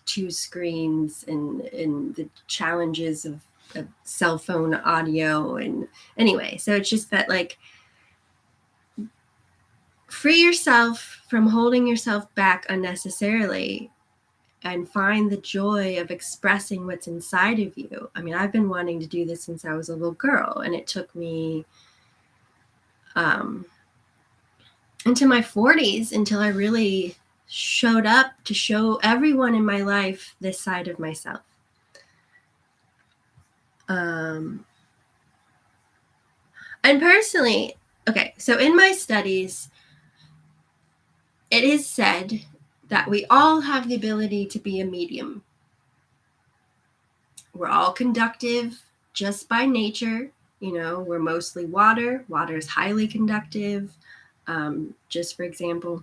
2 screens, and the challenges of cell phone audio. And anyway, so it's just that, like, free yourself from holding yourself back unnecessarily and find the joy of expressing what's inside of you. I mean, I've been wanting to do this since I was a little girl, and it took me into my 40s until I really showed up to show everyone in my life this side of myself. And personally, okay, so in my studies, it is said that we all have the ability to be a medium. We're all conductive just by nature. We're mostly water. Water is highly conductive, just for example.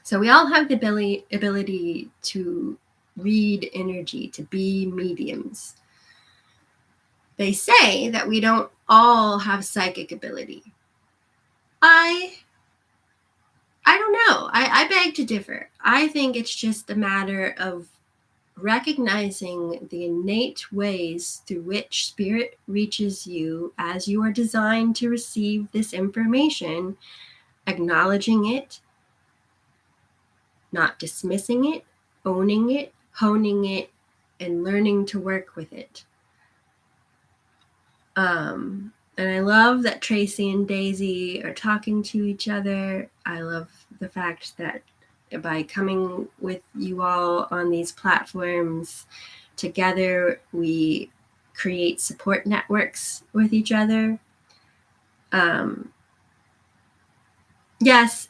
So we all have the ability to read energy, to be mediums. They say that we don't all have psychic ability. I don't know. I beg to differ. I think it's just a matter of recognizing the innate ways through which spirit reaches you as you are designed to receive this information, acknowledging it, not dismissing it, owning it, honing it, and learning to work with it. And I love that Tracy and Daisy are talking to each other. I love the fact that by coming with you all on these platforms together, we create support networks with each other. Yes,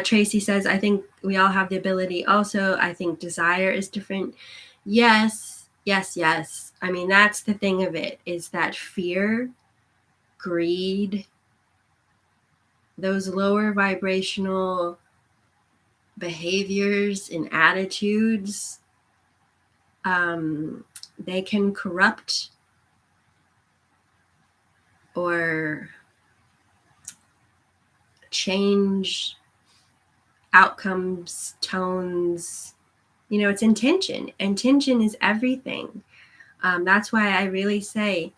Tracy says, I think we all have the ability. Also, I think desire is different. Yes. I mean, that's the thing of it, is that fear, greed, those lower vibrational behaviors and attitudes, they can corrupt or change outcomes, tones. It's intention. Intention is everything. That's why I really say,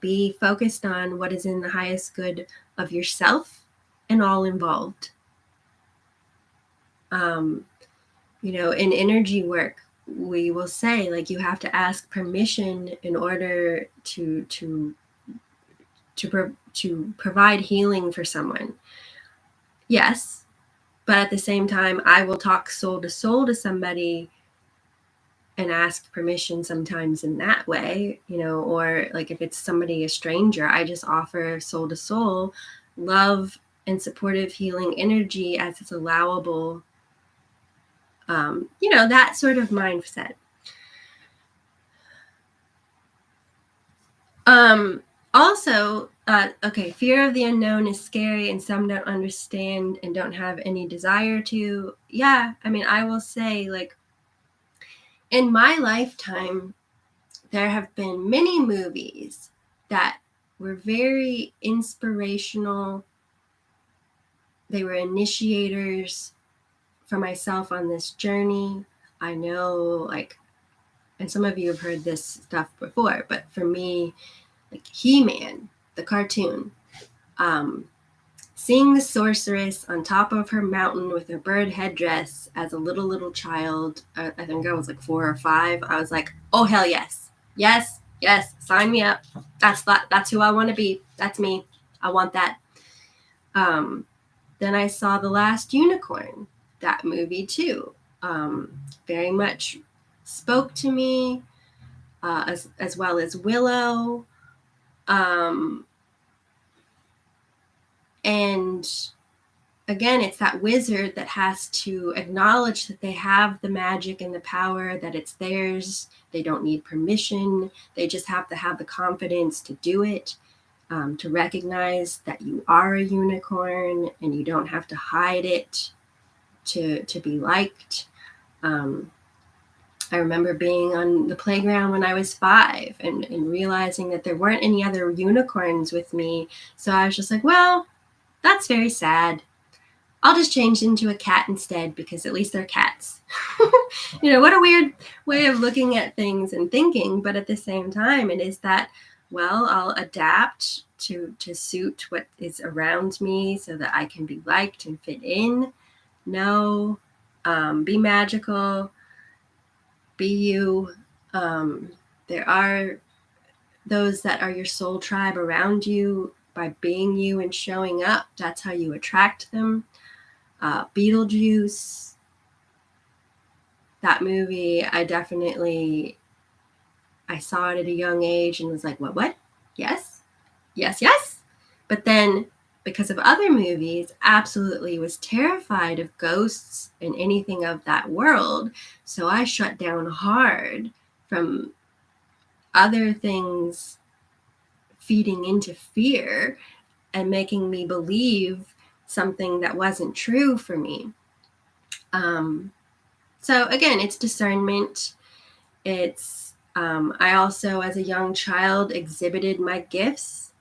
be focused on what is in the highest good of yourself and all involved. In energy work, we will say, like, you have to ask permission in order to provide healing for someone. Yes, but at the same time, I will talk soul to somebody and ask permission sometimes in that way, or like if it's somebody, a stranger, I just offer soul to soul love and supportive healing energy as it's allowable. That sort of mindset. Also, okay, fear of the unknown is scary and some don't understand and don't have any desire to. Yeah, I mean, I will say, like, in my lifetime, there have been many movies that were very inspirational. They were initiators for myself on this journey. I know, like, and some of you have heard this stuff before, but for me, like He-Man, the cartoon, seeing the sorceress on top of her mountain with her bird headdress as a little child, I think I was like 4 or 5. I was like, oh, hell yes. Yes, sign me up. That's who I want to be. That's me. I want that. Then I saw The Last Unicorn, that movie too. Very much spoke to me, as well as Willow. And again, it's that wizard that has to acknowledge that they have the magic and the power, that it's theirs. They don't need permission. They just have to have the confidence to do it, to recognize that you are a unicorn and you don't have to hide it to be liked. I remember being on the playground when I was 5 and realizing that there weren't any other unicorns with me. So I was just like, well, that's very sad. I'll just change into a cat instead because at least they're cats. What a weird way of looking at things and thinking. But at the same time, it is that, well, I'll adapt to suit what is around me so that I can be liked and fit in. No, be magical, be you. There are those that are your soul tribe around you. By being you and showing up, that's how you attract them. Beetlejuice, that movie, I definitely I saw it at a young age and was like, what? Yes, yes, yes. But then, because of other movies, absolutely was terrified of ghosts and anything of that world. So I shut down hard from other things feeding into fear and making me believe something that wasn't true for me. So again, it's discernment. It's I also, as a young child, exhibited my gifts,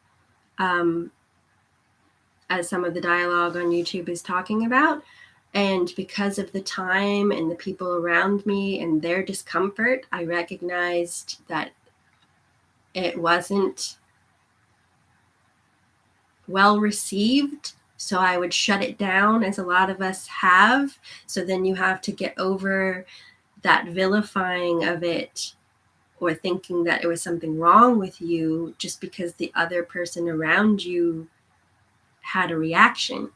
as some of the dialogue on YouTube is talking about. And because of the time and the people around me and their discomfort, I recognized that it wasn't well received. So I would shut it down, as a lot of us have. So then you have to get over that vilifying of it, or thinking that it was something wrong with you just because the other person around you had a reaction.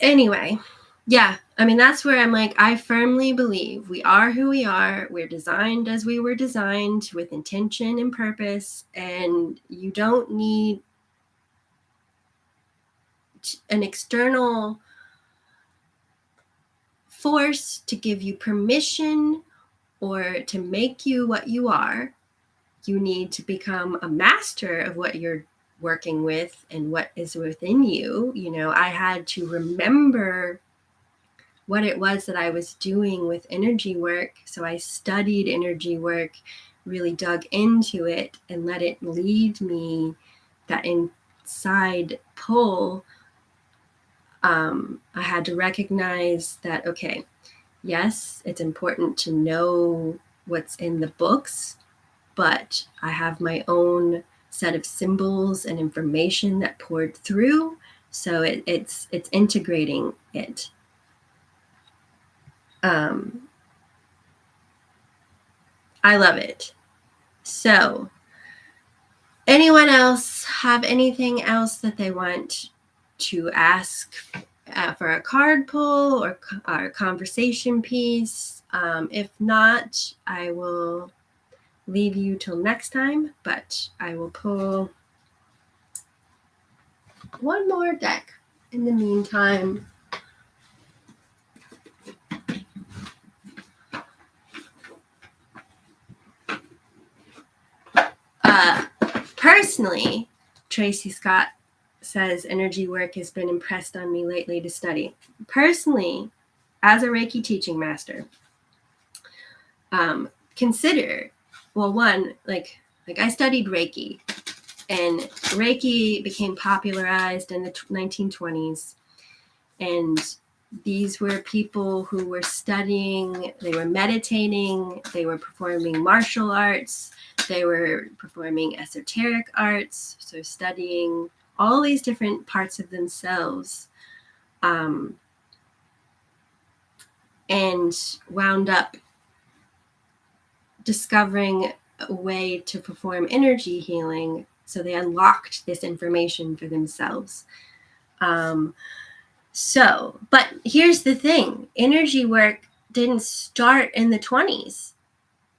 Anyway, yeah, I mean, that's where I'm like, I firmly believe we are who we are. We're designed as we were designed, with intention and purpose, and you don't need an external force to give you permission or to make you what you are. You need to become a master of what you're working with and what is within you. You know, I had to remember what it was that I was doing with energy work. So I studied energy work, really dug into it, and let it lead me, that inside pull. I had to recognize that, okay, yes, it's important to know what's in the books, but I have my own set of symbols and information that poured through. So it's integrating it. I love it. So, anyone else have anything else that they want to ask for a card pull or a conversation piece? If not, I will leave you till next time, but I will pull one more deck in the meantime. Personally, Tracy Scott says energy work has been impressed on me lately to study. Personally, as a Reiki teaching master, consider, well, one, like I studied Reiki, and Reiki became popularized in the 1920s, and these were people who were studying, they were meditating, they were performing martial arts, they were performing esoteric arts, so studying all these different parts of themselves, and wound up discovering a way to perform energy healing. So they unlocked this information for themselves. But here's the thing, energy work didn't start in the 20s.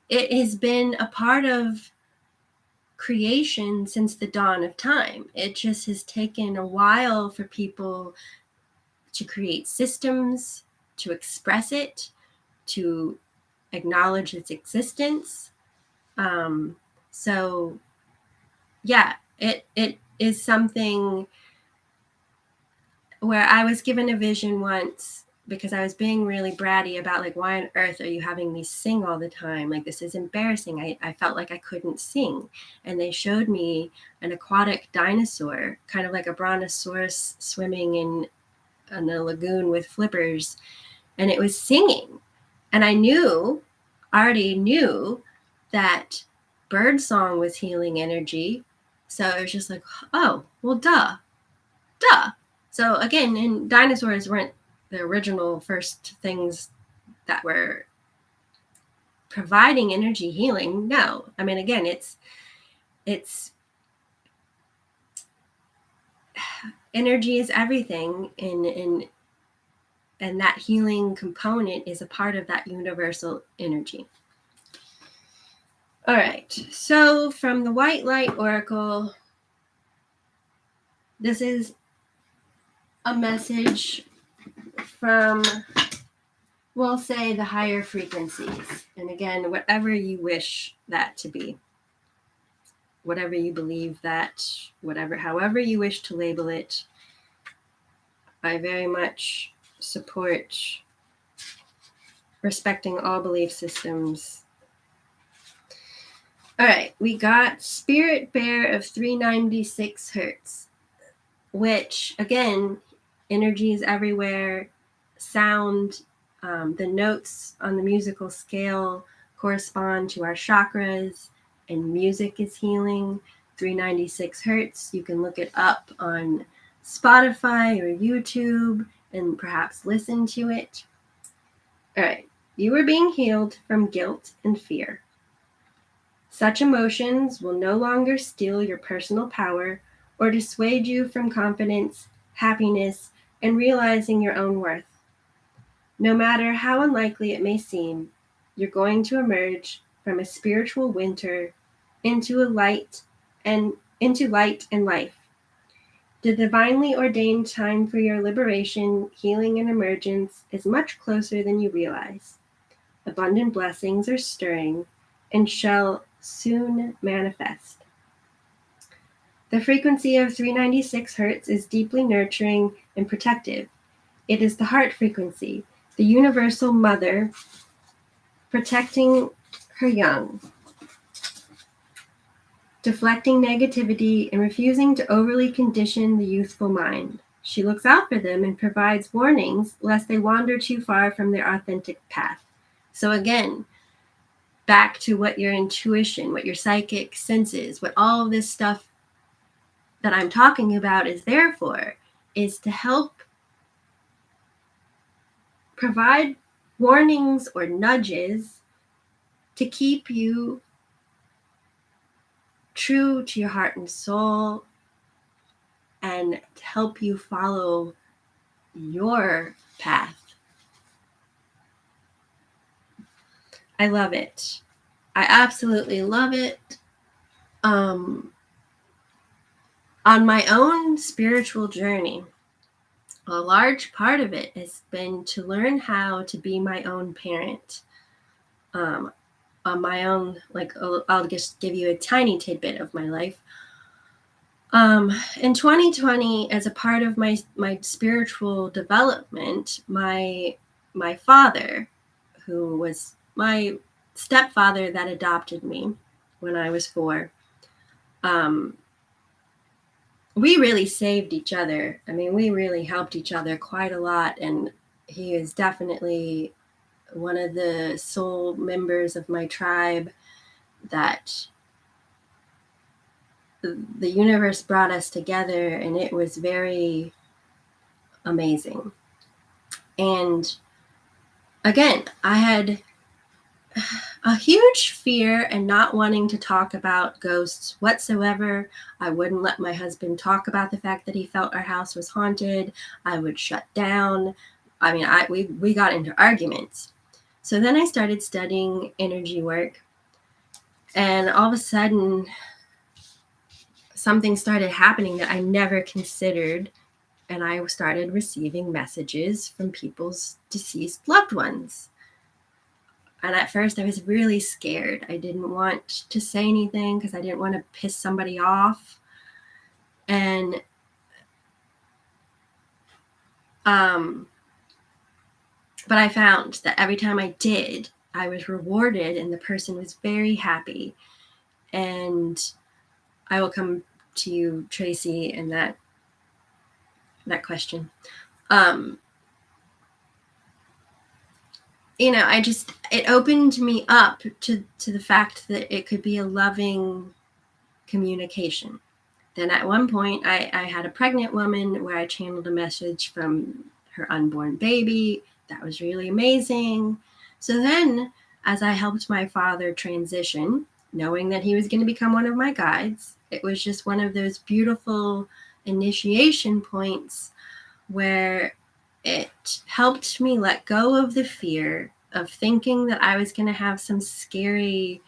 It has been a part of creation since the dawn of time. It just has taken a while for people to create systems, to express it, to acknowledge its existence. So yeah, it is something where I was given a vision once, because I was being really bratty about, like, why on earth are you having me sing all the time? Like, this is embarrassing. I felt like I couldn't sing. And they showed me an aquatic dinosaur, kind of like a brontosaurus swimming in a lagoon with flippers. And it was singing. And I already knew that bird song was healing energy. So it was just like, oh, well, duh. So again, and dinosaurs weren't the original first things that were providing energy healing. No, I mean, again, it's energy is everything, and that healing component is a part of that universal energy. All right. So from the White Light Oracle, this is a message from, we'll say, the higher frequencies. And again, whatever you wish that to be, whatever you believe that, however you wish to label it, I very much support respecting all belief systems. All right, we got Spirit Bear of 396 hertz, which, again, energy is everywhere. Sound, the notes on the musical scale correspond to our chakras, and music is healing. 396 hertz, you can look it up on Spotify or YouTube and perhaps listen to it. All right, you are being healed from guilt and fear. Such emotions will no longer steal your personal power or dissuade you from confidence, happiness, and realizing your own worth. No matter how unlikely it may seem, you're going to emerge from a spiritual winter into light and life. The divinely ordained time for your liberation, healing, and emergence is much closer than you realize. Abundant blessings are stirring and shall soon manifest. The frequency of 396 hertz is deeply nurturing and protective. It is the heart frequency, the universal mother protecting her young, deflecting negativity and refusing to overly condition the youthful mind. She looks out for them and provides warnings lest they wander too far from their authentic path. So again, back to what your intuition, what your psychic senses, what all of this stuff that I'm talking about is there for, is to help provide warnings or nudges to keep you true to your heart and soul and to help you follow your path. I love it. I absolutely love it. On my own spiritual journey, a large part of it has been to learn how to be my own parent. On my own, like, I'll just give you a tiny tidbit of my life. In 2020, as a part of my spiritual development, my father, who was my stepfather that adopted me when I was 4, we really saved each other. I mean, we really helped each other quite a lot, and he is definitely one of the soul members of my tribe that the universe brought us together, and it was very amazing. And again, I had a huge fear and not wanting to talk about ghosts whatsoever. I wouldn't let my husband talk about the fact that he felt our house was haunted. I would shut down. I mean, we got into arguments. So then I started studying energy work, and all of a sudden something started happening that I never considered, and I started receiving messages from people's deceased loved ones. And at first I was really scared. I didn't want to say anything because I didn't want to piss somebody off. And but I found that every time I did, I was rewarded and the person was very happy. And I will come to you, Tracy, and that question. It opened me up to the fact that it could be a loving communication. Then at one point, I had a pregnant woman where I channeled a message from her unborn baby. That was really amazing. So then, as I helped my father transition, knowing that he was going to become one of my guides, it was just one of those beautiful initiation points where it helped me let go of the fear of thinking that I was going to have some scary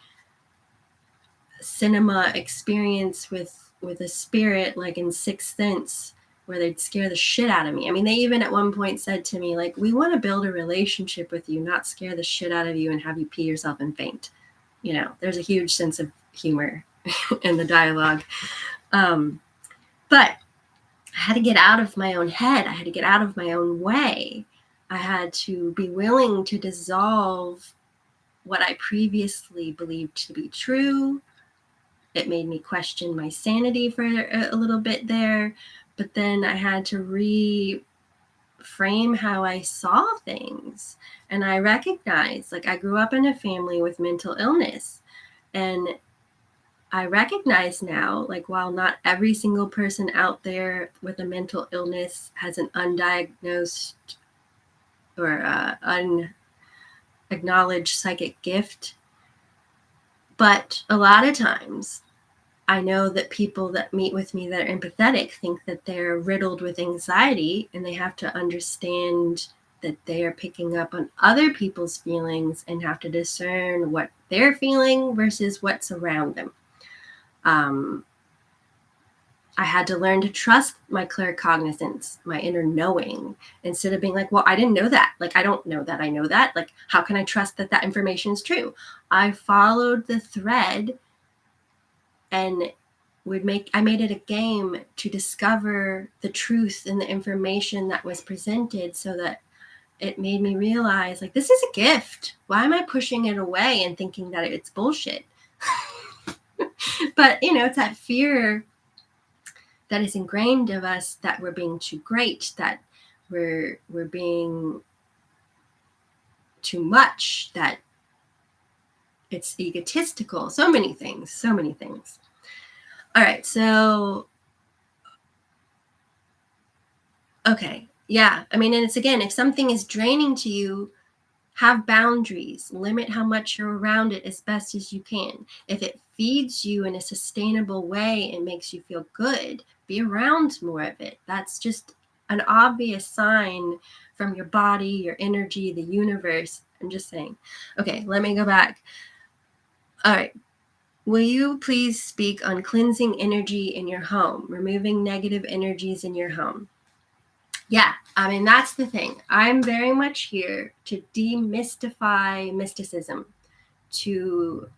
cinema experience with a spirit, like in Sixth Sense, where they'd scare the shit out of me. I mean, they even at one point said to me, like, we want to build a relationship with you, not scare the shit out of you and have you pee yourself and faint. You know, there's a huge sense of humor in the dialogue. But I had to get out of my own head. I had to get out of my own way. I had to be willing to dissolve what I previously believed to be true. It made me question my sanity for a little bit there. But then I had to reframe how I saw things. And I recognized, like, I grew up in a family with mental illness. And I recognize now, like, while not every single person out there with a mental illness has an undiagnosed or unacknowledged psychic gift, but a lot of times I know that people that meet with me that are empathetic think that they're riddled with anxiety, and they have to understand that they are picking up on other people's feelings and have to discern what they're feeling versus what's around them. I had to learn to trust my claircognizance, my inner knowing, instead of being like, well, I didn't know that. Like, I don't know that I know that. Like, how can I trust that that information is true? I followed the thread and I made it a game to discover the truth in the information that was presented, so that it made me realize, like, this is a gift. Why am I pushing it away and thinking that it's bullshit? But, you know, it's that fear that is ingrained of us, that we're being too great, that we're being too much, that it's egotistical. So many things. All right, so okay, yeah. I mean, and it's, again, if something is draining to you, have boundaries. Limit how much you're around it as best as you can. If it feeds you in a sustainable way and makes you feel good, be around more of it. That's just an obvious sign from your body, your energy, the universe. I'm just saying. Okay, let me go back. All right. Will you please speak on cleansing energy in your home, removing negative energies in your home? Yeah, I mean, that's the thing. I'm very much here to demystify mysticism, to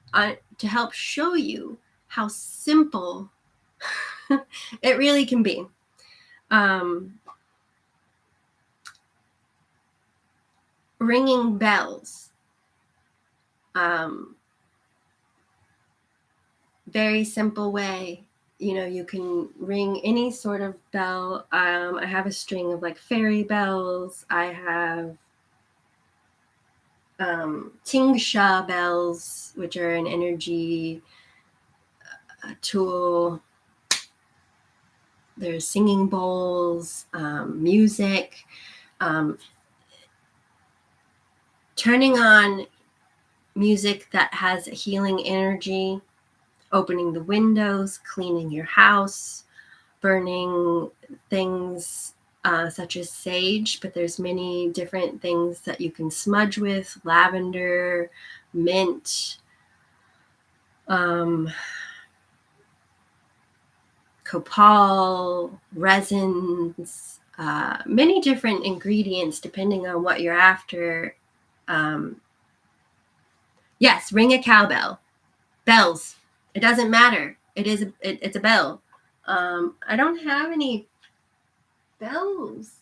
help show you how simple it really can be. Ringing bells. Very simple way. You know, you can ring any sort of bell. I have a string of, like, fairy bells. I have Tingsha bells, which are an energy tool. There's singing bowls, music, turning on music that has a healing energy, opening the windows, cleaning your house, burning things such as sage, but there's many different things that you can smudge with: lavender, mint, copal, resins, many different ingredients depending on what you're after. Yes, ring a cowbell. Bells. It doesn't matter. It's a bell. I don't have any bells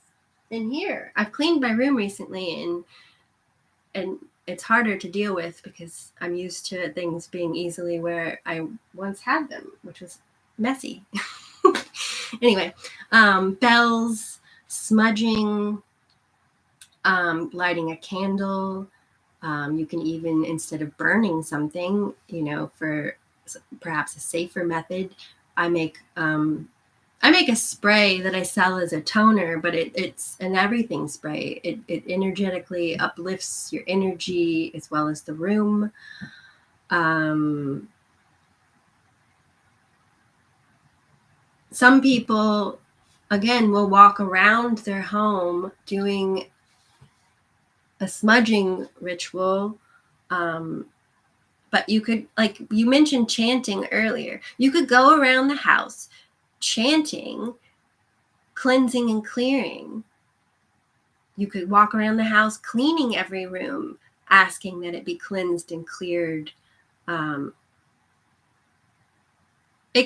in here. I've cleaned my room recently, and it's harder to deal with because I'm used to things being easily where I once had them, which was messy. Anyway, bells, smudging, lighting a candle. You can even, instead of burning something, you know, for perhaps a safer method, I make a spray that I sell as a toner, but it's an everything spray. It energetically uplifts your energy as well as the room. Some people, again, will walk around their home doing a smudging ritual, But you could, like you mentioned chanting earlier, you could go around the house chanting, cleansing and clearing. You could walk around the house cleaning every room, asking that it be cleansed and cleared. It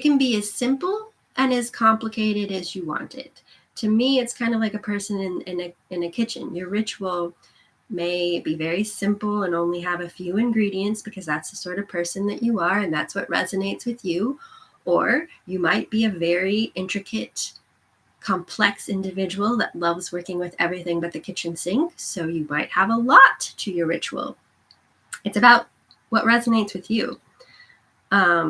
can be as simple and as complicated as you want it. To me, it's kind of like a person in a kitchen. Your ritual may be very simple and only have a few ingredients because that's the sort of person that you are and that's what resonates with you. Or you might be a very intricate, complex individual that loves working with everything but the kitchen sink. So you might have a lot to your ritual. It's about what resonates with you. I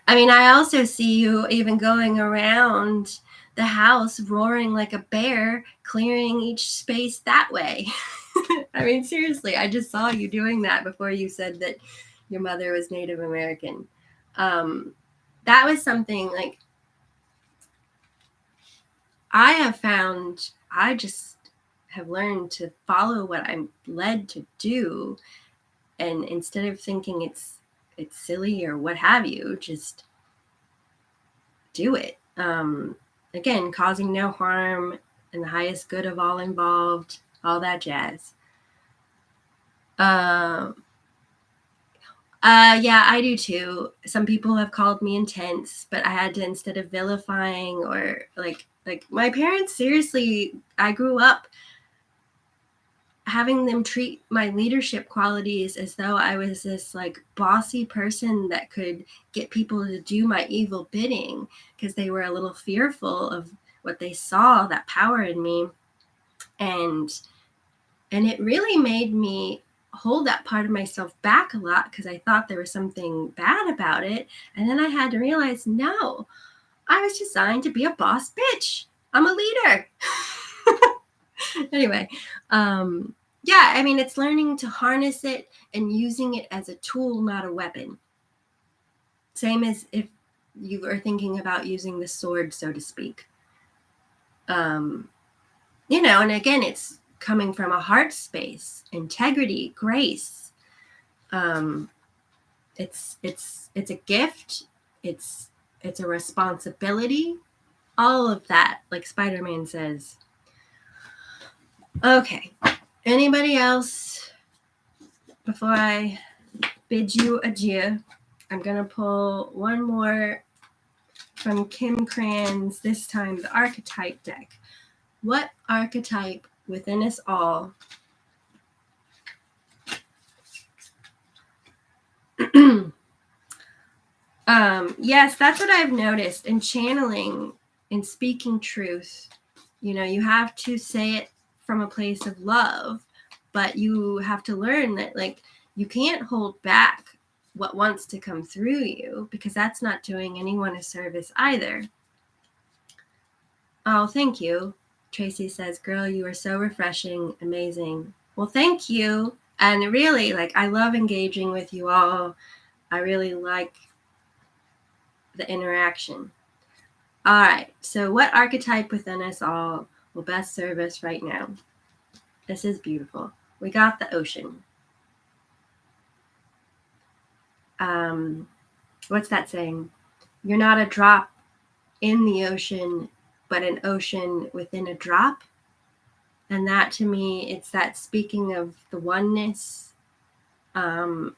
mean, I also see you even going around the house roaring like a bear, clearing each space that way. I mean, seriously, I just saw you doing that before you said that your mother was Native American. That was something like I have found, I just have learned to follow what I'm led to do. And instead of thinking it's silly or what have you, just do it. Again, causing no harm and the highest good of all involved, all that jazz. Yeah, I do too. Some people have called me intense, but I had to, instead of vilifying or like my parents, seriously, I grew up having them treat my leadership qualities as though I was this like bossy person that could get people to do my evil bidding because they were a little fearful of what they saw, that power in me. And it really made me hold that part of myself back a lot because I thought there was something bad about it. And then I had to realize, no, I was designed to be a boss bitch. I'm a leader. Anyway, yeah, I mean, it's learning to harness it and using it as a tool, not a weapon. Same as if you are thinking about using the sword, so to speak. You know, and again, it's coming from a heart space, integrity, grace. It's a gift. It's a responsibility. All of that, like Spider-Man says. Okay. Anybody else? Before I bid you adieu, I'm going to pull one more from Kim Cran's, this time the archetype deck. What archetype within us all yes, that's what I've noticed in channeling, in speaking truth. You know, you have to say it from a place of love, but you have to learn that, like, you can't hold back what wants to come through you because that's not doing anyone a service either. Oh, thank you. Tracy says, girl, you are so refreshing, amazing. Well, thank you. And really, like, I love engaging with you all. I really like the interaction. All right. So what archetype within us all will best serve us right now? This is beautiful. We got the ocean. What's that saying? You're not a drop in the ocean, but an ocean within a drop. And that, to me, it's that speaking of the oneness. And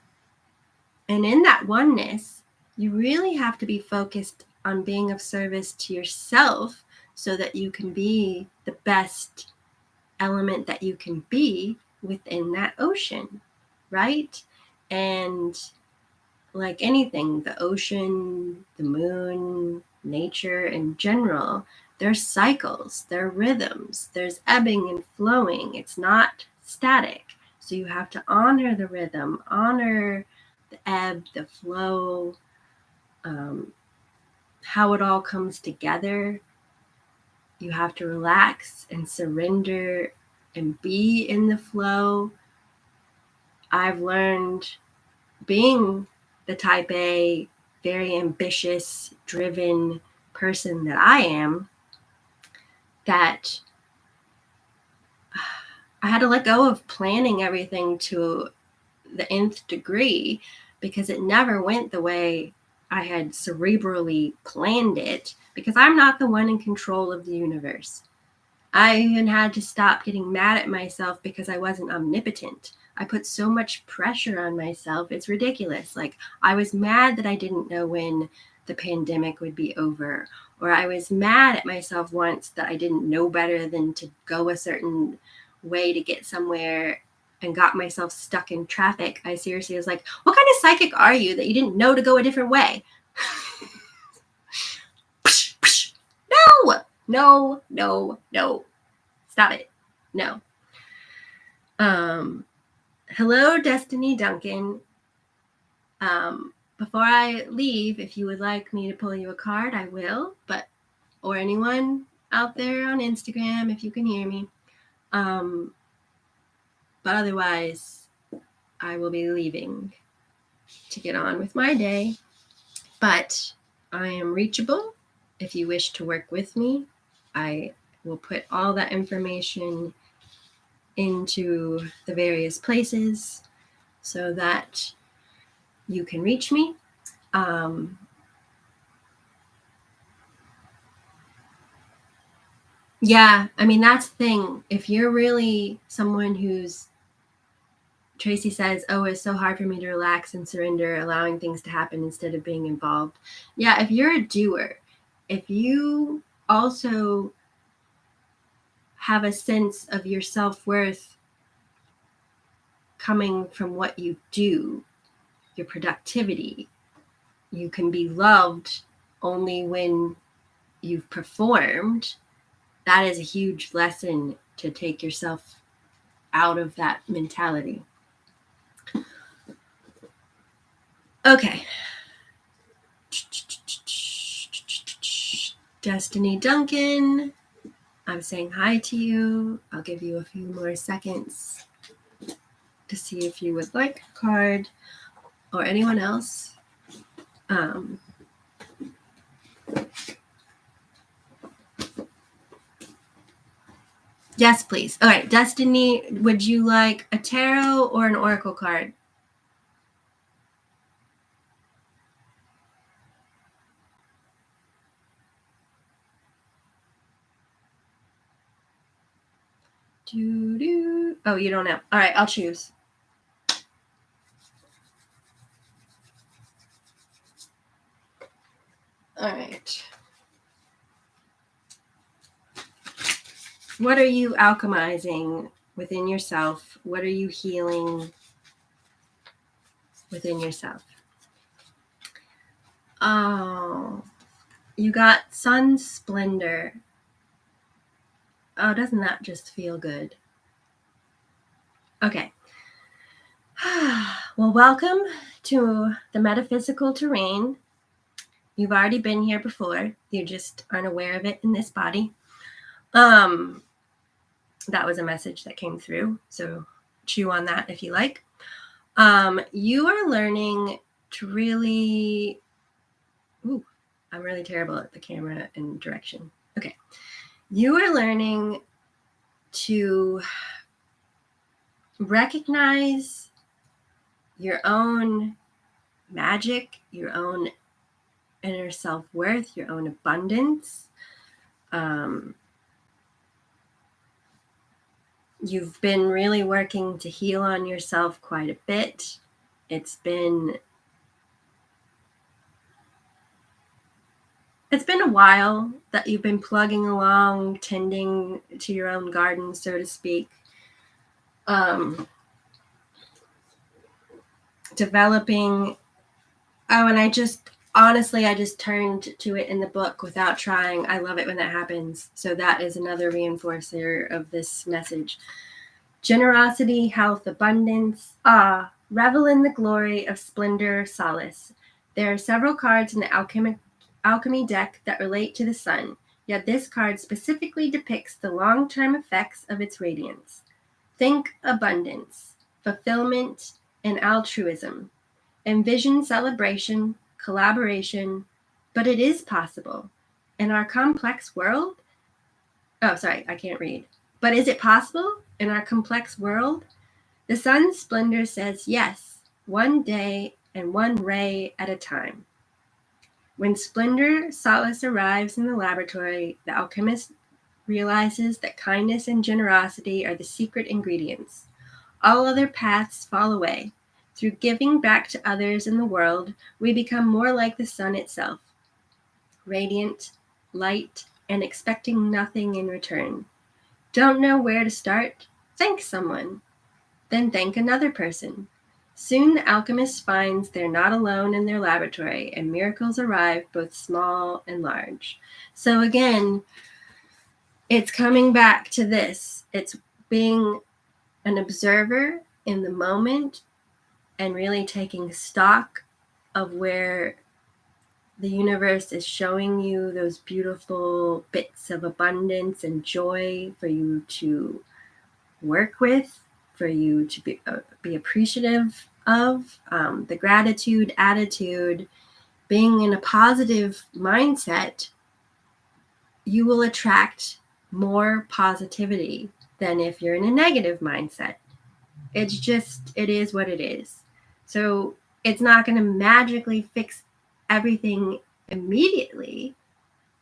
in that oneness, you really have to be focused on being of service to yourself so that you can be the best element that you can be within that ocean, right? And like anything, the ocean, the moon, nature in general, there's cycles, there are rhythms, there's ebbing and flowing. It's not static. So you have to honor the rhythm, honor the ebb, the flow, how it all comes together. You have to relax and surrender and be in the flow. I've learned, being the type A, very ambitious, driven person that I am, that I had to let go of planning everything to the nth degree, because it never went the way I had cerebrally planned it, because I'm not the one in control of the universe. I even had to stop getting mad at myself because I wasn't omnipotent. I put so much pressure on myself. It's ridiculous. Like, I was mad that I didn't know when the pandemic would be over, or I was mad at myself once that I didn't know better than to go a certain way to get somewhere and got myself stuck in traffic. I seriously was like, what kind of psychic are you that you didn't know to go a different way? No. Stop it. No. Hello, Destiny Duncan. Before I leave, if you would like me to pull you a card, I will, or anyone out there on Instagram, if you can hear me. But otherwise, I will be leaving to get on with my day. But I am reachable. If you wish to work with me, I will put all that information into the various places so that you can reach me. Yeah, I mean, that's the thing. If you're really someone who's, Tracy says, oh, it's so hard for me to relax and surrender, allowing things to happen instead of being involved. Yeah, if you're a doer, if you also have a sense of your self-worth coming from what you do, your productivity, you can be loved only when you've performed. That is a huge lesson to take yourself out of that mentality. Okay. Destiny Duncan, I'm saying hi to you. I'll give you a few more seconds to see if you would like a card, or anyone else. Yes, please. All right, Destiny, would you like a tarot or an oracle card? Oh, you don't know. All right, I'll choose. All right. What are you alchemizing within yourself? What are you healing within yourself? Oh, you got sun splendor. Oh, doesn't that just feel good? Okay. Well, welcome to the metaphysical terrain. You've already been here before. You just aren't aware of it in this body. That was a message that came through, so chew on that if you like. You are learning to really... Ooh, I'm really terrible at the camera and direction. Okay. You are learning to recognize your own magic, your own inner self-worth, your own abundance. You've been really working to heal on yourself quite a bit. It's been a while that you've been plugging along, tending to your own garden, so to speak. Developing. Oh, and I just turned to it in the book without trying. I love it when that happens. So that is another reinforcer of this message. Generosity, health, abundance. Ah, revel in the glory of splendor, solace. There are several cards in the alchemy deck that relate to the sun, yet this card specifically depicts the long-term effects of its radiance. Think abundance, fulfillment, and altruism. Envision celebration, collaboration, but it is possible. In our complex world, oh, sorry, I can't read. But is it possible in our complex world? The sun's splendor says yes, one day and one ray at a time. When splendor solace arrives in the laboratory, the alchemist realizes that kindness and generosity are the secret ingredients. All other paths fall away. Through giving back to others in the world, we become more like the sun itself, radiant, light, and expecting nothing in return. Don't know where to start? Thank someone. Then thank another person. Soon the alchemist finds they're not alone in their laboratory, and miracles arrive, both small and large. So again, it's coming back to this. It's being an observer in the moment and really taking stock of where the universe is showing you those beautiful bits of abundance and joy for you to work with, for you to be appreciative of, the gratitude attitude, being in a positive mindset, you will attract more positivity than if you're in a negative mindset. It's just, it is what it is. So it's not going to magically fix everything immediately.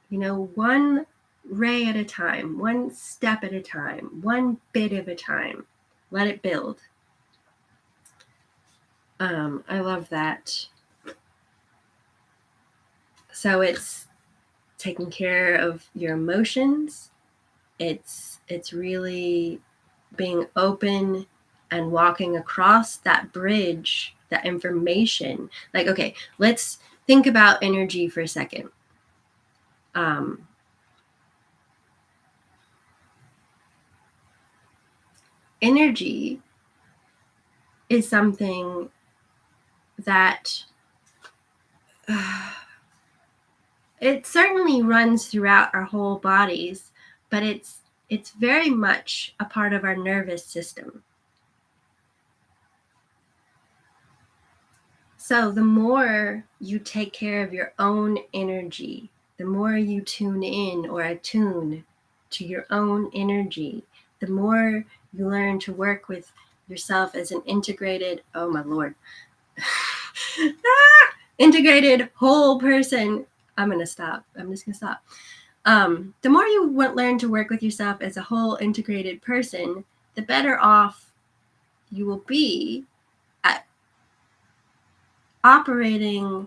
One ray at a time, one step at a time, one bit of a time. Let it build. I love that. So it's taking care of your emotions. It's really being open and walking across that bridge, that information. Like, okay, let's think about energy for a second. Energy is something that it certainly runs throughout our whole bodies, but it's very much a part of our nervous system. So the more you take care of your own energy, the more you tune in or attune to your own energy, the more you learn to work with yourself as an integrated, oh my Lord, integrated whole person. I'm going to stop. I'm just going to stop. The more you learn to work with yourself as a whole integrated person, the better off you will be at operating,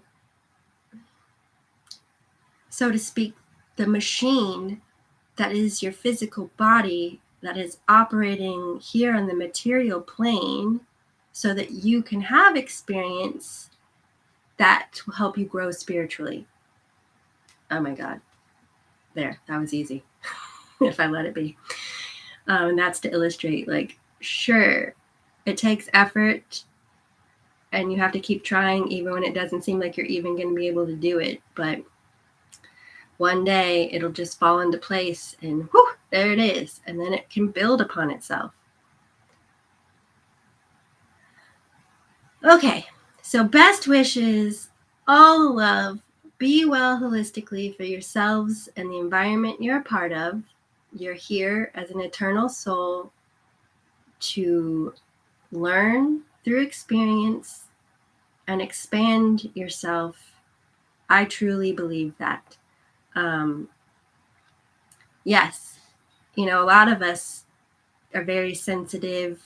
so to speak, the machine that is your physical body that is operating here on the material plane, so that you can have experience that will help you grow spiritually. Oh my God. There, that was easy. If I let it be. And that's to illustrate, like, sure, it takes effort and you have to keep trying even when it doesn't seem like you're even going to be able to do it. But one day it'll just fall into place and whew, there it is. And then it can build upon itself. Okay, so best wishes, all love, be well holistically for yourselves and the environment you're a part of. You're here as an eternal soul to learn through experience and expand yourself. I truly believe that. Yes, a lot of us are very sensitive,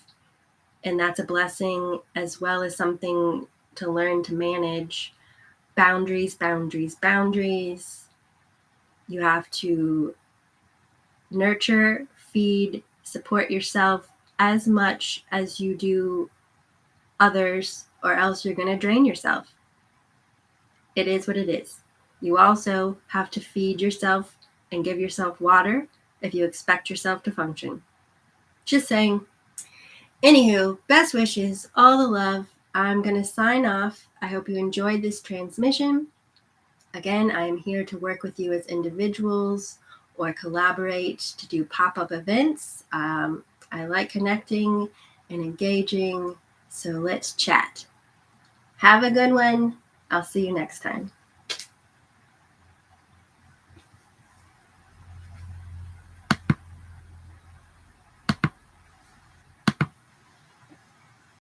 and that's a blessing as well as something to learn to manage. Boundaries, boundaries, boundaries. You have to nurture, feed, support yourself as much as you do others, or else you're going to drain yourself. It is what it is. You also have to feed yourself and give yourself water if you expect yourself to function. Just saying. Anywho, best wishes, all the love. I'm going to sign off. I hope you enjoyed this transmission. Again, I am here to work with you as individuals or collaborate to do pop-up events. I like connecting and engaging, so let's chat. Have a good one. I'll see you next time.